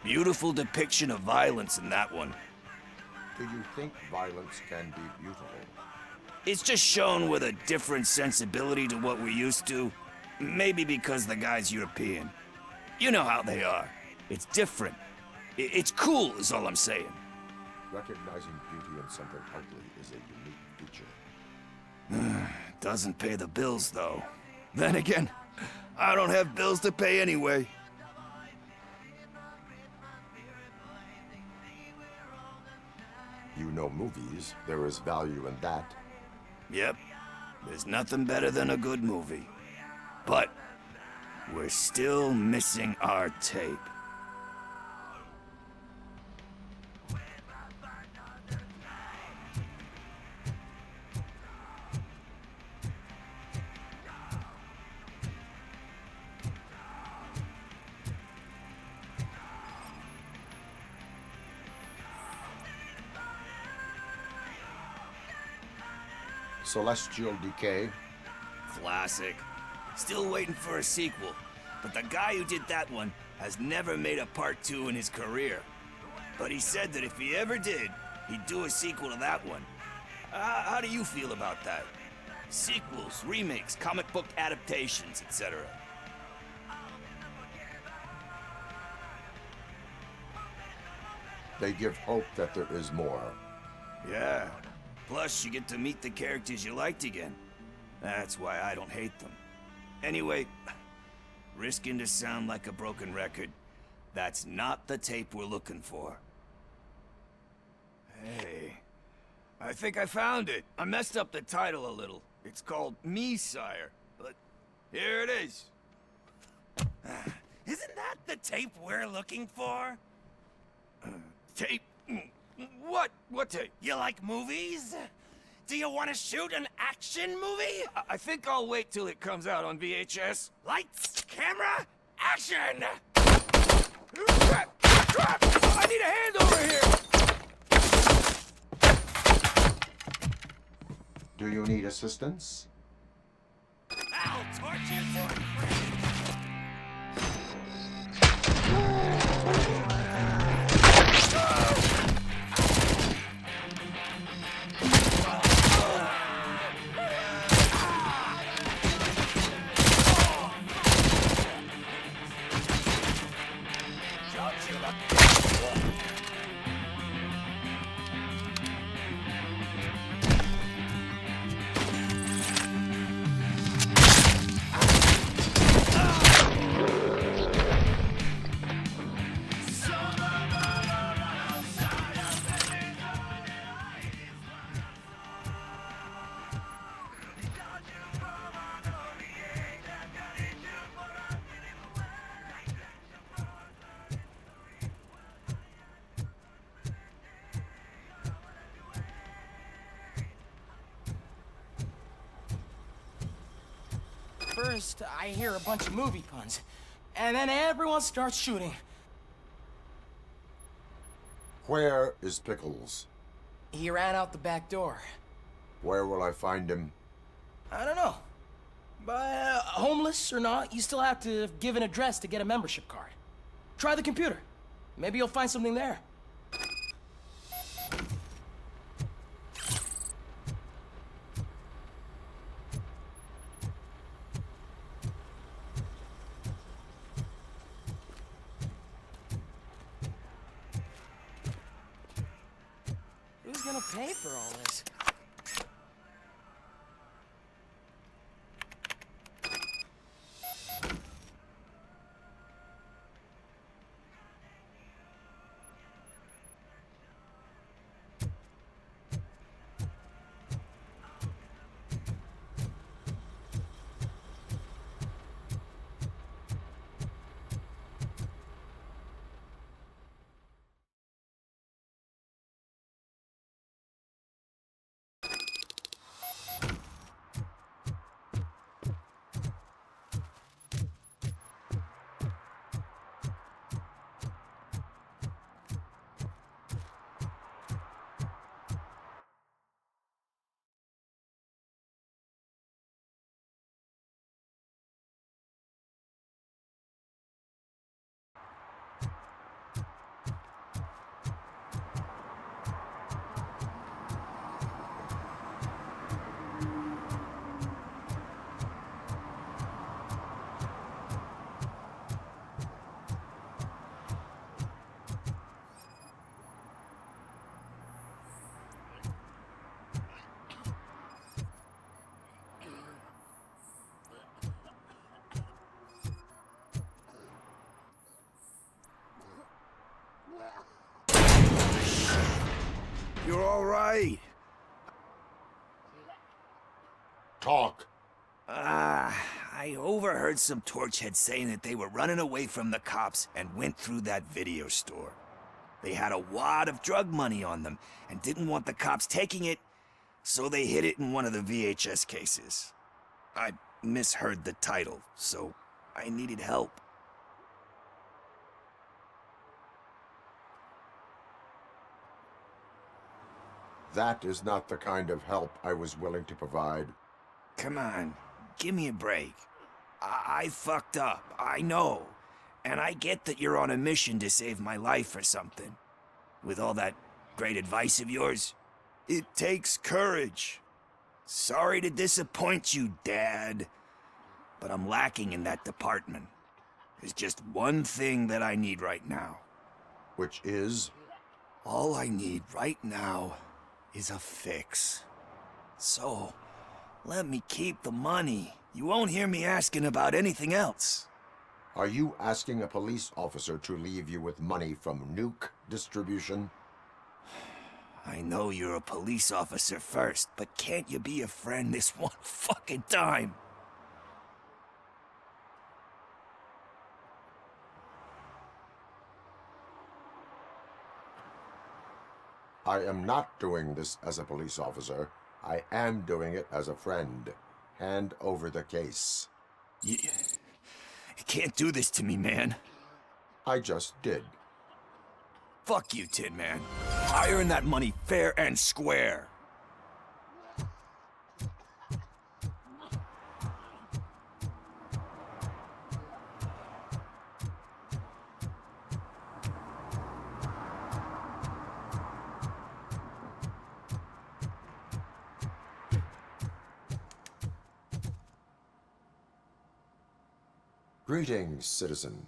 Beautiful depiction of violence in that one. Do you think violence can be beautiful? It's just shown with a different sensibility to what we're used to. Maybe because the guy's European. You know how they are. It's different. It's cool, is all I'm saying. Recognizing beauty in something ugly is a unique feature. Doesn't pay the bills, though. Then again, I don't have bills to pay anyway. You know movies. There is value in that. Yep. There's nothing better than a good movie. But we're still missing our tape. Celestial Decay. Classic. Still waiting for a sequel. But the guy who did that one has never made a part 2 in his career. But he said that if he ever did, he'd do a sequel to that one. How do you feel about that? Sequels, remakes, comic book adaptations, etc. They give hope that there is more. Yeah. Plus, you get to meet the characters you liked again. That's why I don't hate them. Anyway, risking to sound like a broken record, that's not the tape we're looking for. Hey, I think I found it. I messed up the title a little. It's called Me, Sire, but here it is. Isn't that the tape we're looking for? Tape? What? What tape? You like movies? Do you want to shoot an action movie? I think I'll wait till it comes out on VHS. Lights, camera, action! Crap! Crap! I need a hand over here! Do you need assistance? I'll torture you for free! First, I hear a bunch of movie puns, and then everyone starts shooting. Where is Pickles? He ran out the back door. Where will I find him? I don't know. But homeless or not, you still have to give an address to get a membership card. Try the computer. Maybe you'll find something there. Who's gonna pay for all this? You're all right. Talk. I overheard some torchheads saying that they were running away from the cops and went through that video store. They had a wad of drug money on them and didn't want the cops taking it, so they hid it in one of the VHS cases. I misheard the title, so I needed help. That is not the kind of help I was willing to provide. Come on, give me a break. I fucked up, I know. And I get that you're on a mission to save my life or something. With all that great advice of yours, it takes courage. Sorry to disappoint you, Dad. But I'm lacking in that department. There's just one thing that I need right now. Which is? All I need right now is a fix. So, let me keep the money. You won't hear me asking about anything else. Are you asking a police officer to leave you with money from nuke distribution? I know you're a police officer first, but can't you be a friend this one fucking time? I am not doing this as a police officer. I am doing it as a friend. Hand over the case. You can't do this to me, man. I just did. Fuck you, Tin Man. I earned that money fair and square. Greetings, citizen.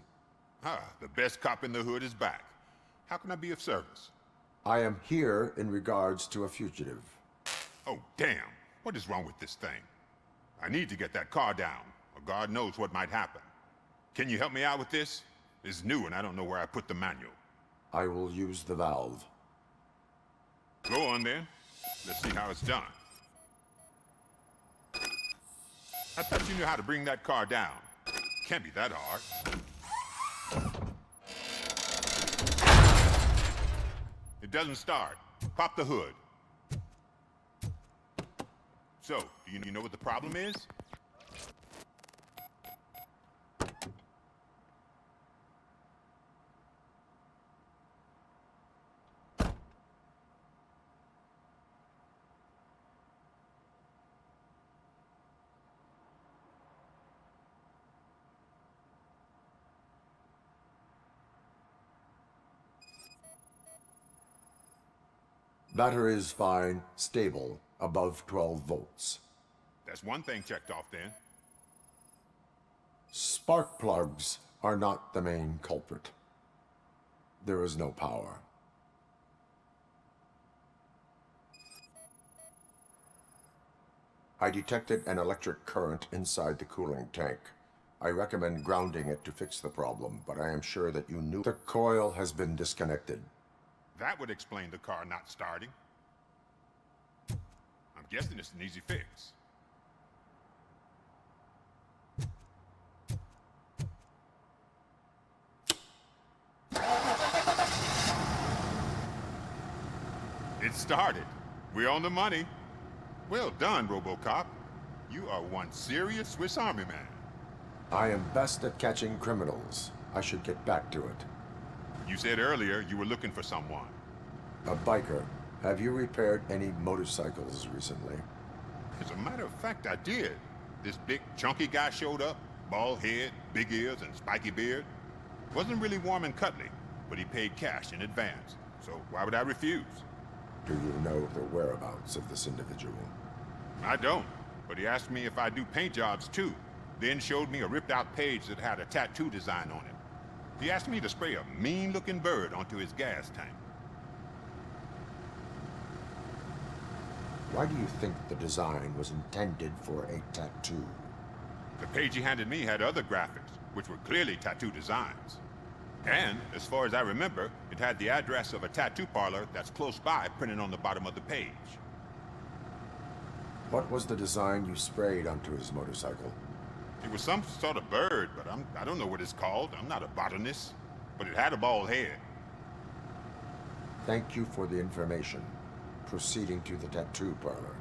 The best cop in the hood is back. How can I be of service? I am here in regards to a fugitive. Oh, damn. What is wrong with this thing? I need to get that car down, or God knows what might happen. Can you help me out with this? It's new and I don't know where I put the manual. I will use the valve. Go on then. Let's see how it's done. I thought you knew how to bring that car down. Can't be that hard. It doesn't start. Pop the hood. So, do you know what the problem is? Battery is fine, stable, above 12 volts. That's one thing checked off then. Spark plugs are not the main culprit. There is no power. I detected an electric current inside the cooling tank. I recommend grounding it to fix the problem, but I am sure that you knew the coil has been disconnected. That would explain the car not starting. I'm guessing it's an easy fix. It started. We're on the money. Well done, Robocop. You are one serious Swiss Army man. I am best at catching criminals. I should get back to it. You said earlier you were looking for someone. A biker. Have you repaired any motorcycles recently? As a matter of fact, I did. This big, chunky guy showed up. Bald head, big ears, and spiky beard. Wasn't really warm and cuddly, but he paid cash in advance. So why would I refuse? Do you know the whereabouts of this individual? I don't, but he asked me if I do paint jobs too. Then showed me a ripped-out page that had a tattoo design on it. He asked me to spray a mean-looking bird onto his gas tank. Why do you think the design was intended for a tattoo? The page he handed me had other graphics, which were clearly tattoo designs. And, as far as I remember, it had the address of a tattoo parlor that's close by printed on the bottom of the page. What was the design you sprayed onto his motorcycle? It was some sort of bird, but I don't know what it's called. I'm not a botanist. But it had a bald head. Thank you for the information. Proceeding to the tattoo parlor.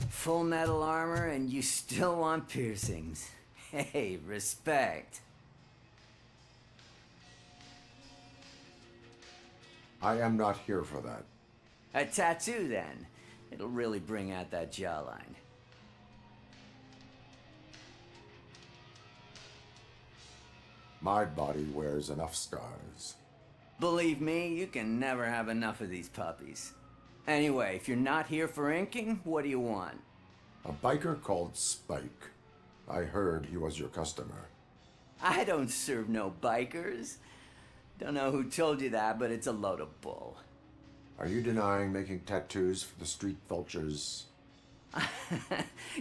Full metal armor and you still want piercings. Hey, respect. I am not here for that. A tattoo, then. It'll really bring out that jawline. My body wears enough scars. Believe me, you can never have enough of these puppies. Anyway, if you're not here for inking, what do you want? A biker called Spike. I heard he was your customer. I don't serve no bikers. Don't know who told you that, but it's a load of bull. Are you denying making tattoos for the street vultures?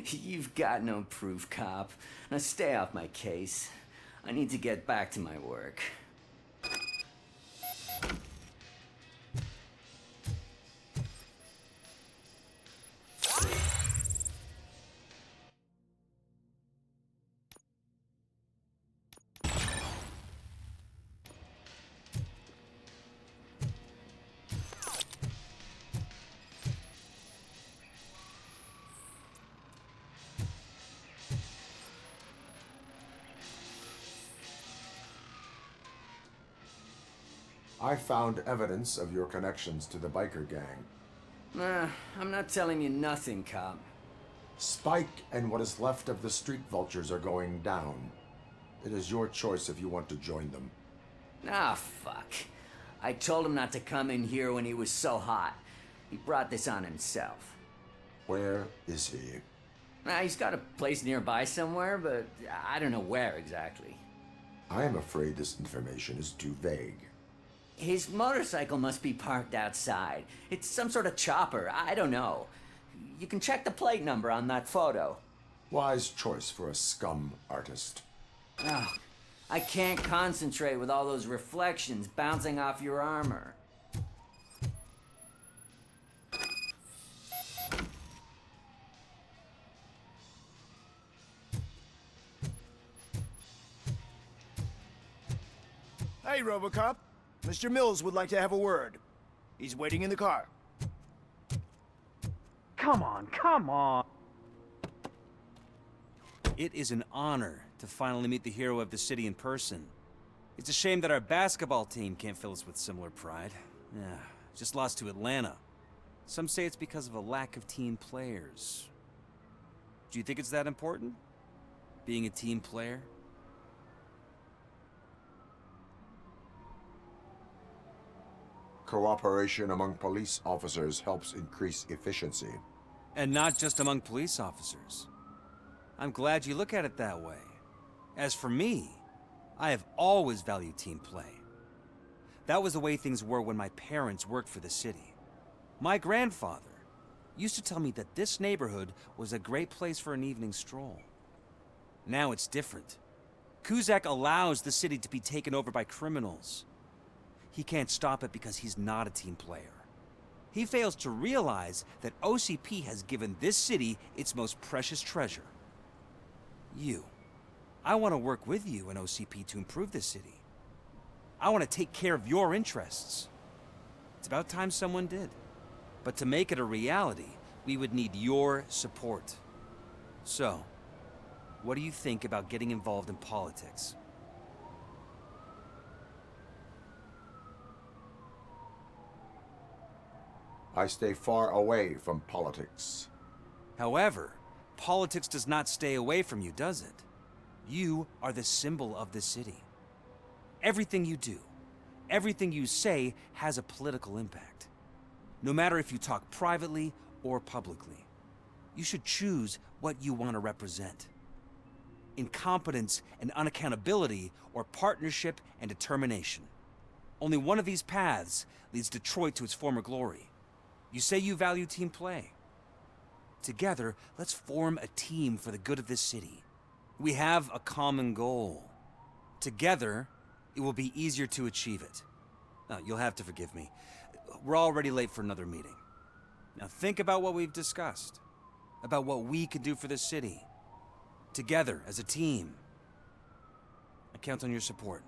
You've got no proof, cop. Now stay off my case. I need to get back to my work. I found evidence of your connections to the biker gang. Nah, I'm not telling you nothing, cop. Spike and what is left of the street vultures are going down. It is your choice if you want to join them. Ah, fuck. I told him not to come in here when he was so hot. He brought this on himself. Where is he? Nah, he's got a place nearby somewhere, but I don't know where exactly. I am afraid this information is too vague. His motorcycle must be parked outside. It's some sort of chopper. I don't know. You can check the plate number on that photo. Wise choice for a scum artist. Oh, I can't concentrate with all those reflections bouncing off your armor. Hey, Robocop. Mr. Mills would like to have a word. He's waiting in the car. Come on, come on! It is an honor to finally meet the hero of the city in person. It's a shame that our basketball team can't fill us with similar pride. Yeah, just lost to Atlanta. Some say it's because of a lack of team players. Do you think it's that important? Being a team player? Cooperation among police officers helps increase efficiency. And not just among police officers. I'm glad you look at it that way. As for me, I have always valued team play. That was the way things were when my parents worked for the city. My grandfather used to tell me that this neighborhood was a great place for an evening stroll. Now it's different. Kuzak allows the city to be taken over by criminals. He can't stop it because he's not a team player. He fails to realize that OCP has given this city its most precious treasure. You. I want to work with you and OCP to improve this city. I want to take care of your interests. It's about time someone did. But to make it a reality, we would need your support. So, what do you think about getting involved in politics? I stay far away from politics. However, politics does not stay away from you, does it? You are the symbol of the city. Everything you do, everything you say has a political impact. No matter if you talk privately or publicly. You should choose what you want to represent. Incompetence and unaccountability, or partnership and determination. Only one of these paths leads Detroit to its former glory. You say you value team play. Together, let's form a team for the good of this city. We have a common goal. Together, it will be easier to achieve it. Now, you'll have to forgive me. We're already late for another meeting. Now think about what we've discussed. About what we can do for this city. Together, as a team. I count on your support.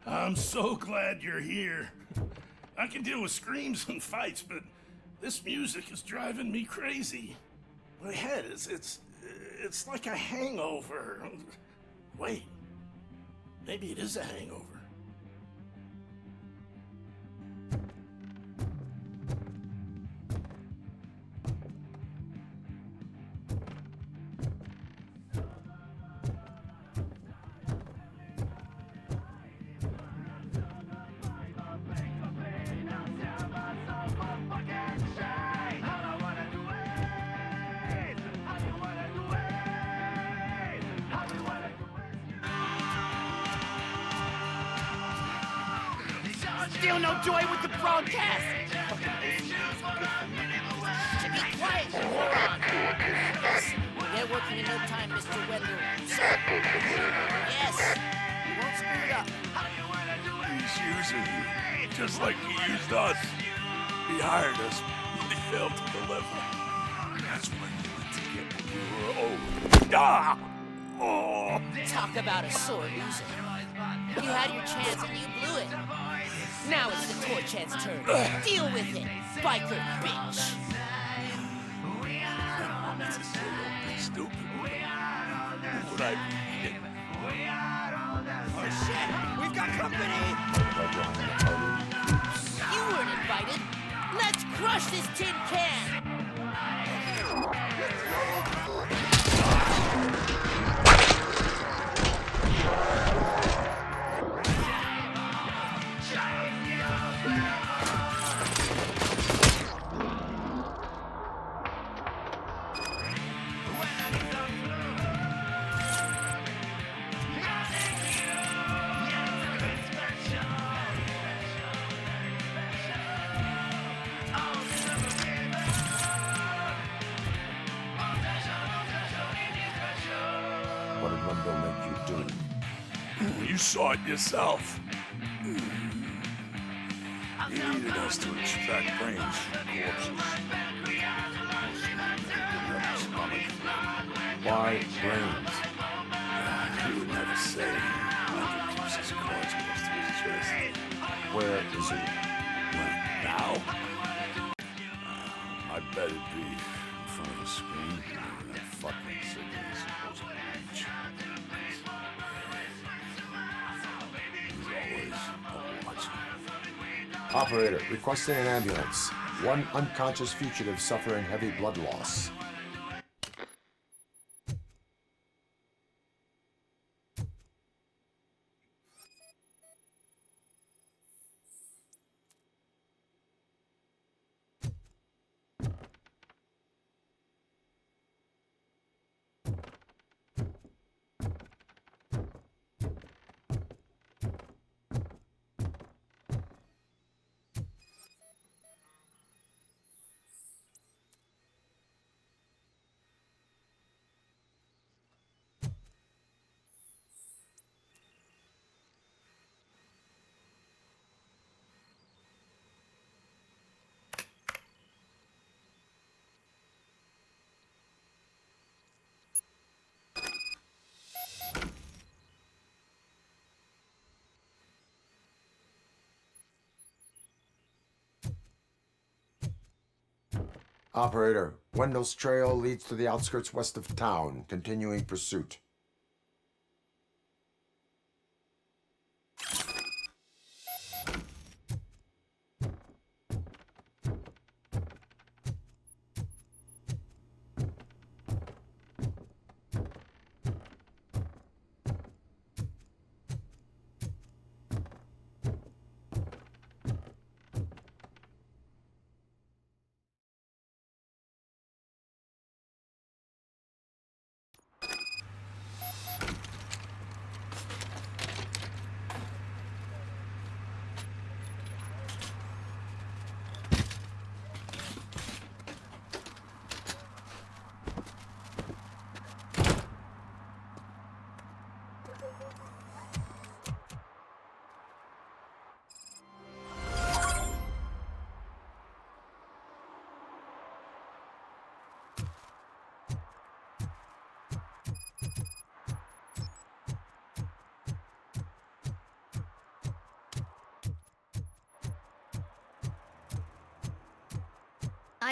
I'm so glad you're here. I can deal with screams and fights, but this music is driving me crazy. My head it's like a hangover. Wait, maybe it is a hangover. Still no joy with the broadcast! Be quiet, you moron! Yes, they're working in no time, Mr. Wendell. Yes, we won't screw it up. He's using you, just like he used us. He hired us, and he failed to deliver. That's when we went to get what we were owed. Ah! Oh! Talk about a sore loser. You had your chance and you blew it. Now it's the toy chance turn. Deal with it, biker bitch. Stupid. Would I be? Oh shit! We've got company! You weren't invited. Let's crush this tin can. What did Wendell make you do? You saw it yourself. He needed us to extract brains from corpses. Why brains? He would never say. Michael keeps his cards close to his chest. Where is he? Now? I bet it'd be in front of the screen. That fucking signal is supposed to reach. He's always watching. Operator, requesting an ambulance. One unconscious fugitive suffering heavy blood loss. Operator, Wendell's trail leads to the outskirts west of town, continuing pursuit.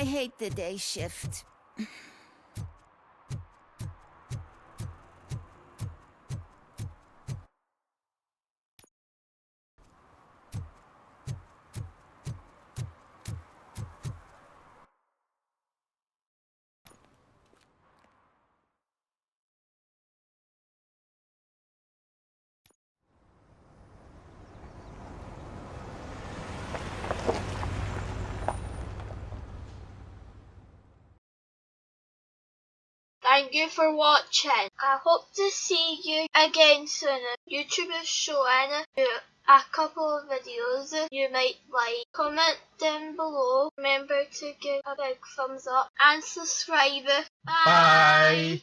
hate the day shift. Thank you for watching. I hope to see you again soon. YouTube is showing you a couple of videos you might like. Comment down below. Remember to give a big thumbs up and subscribe. Bye.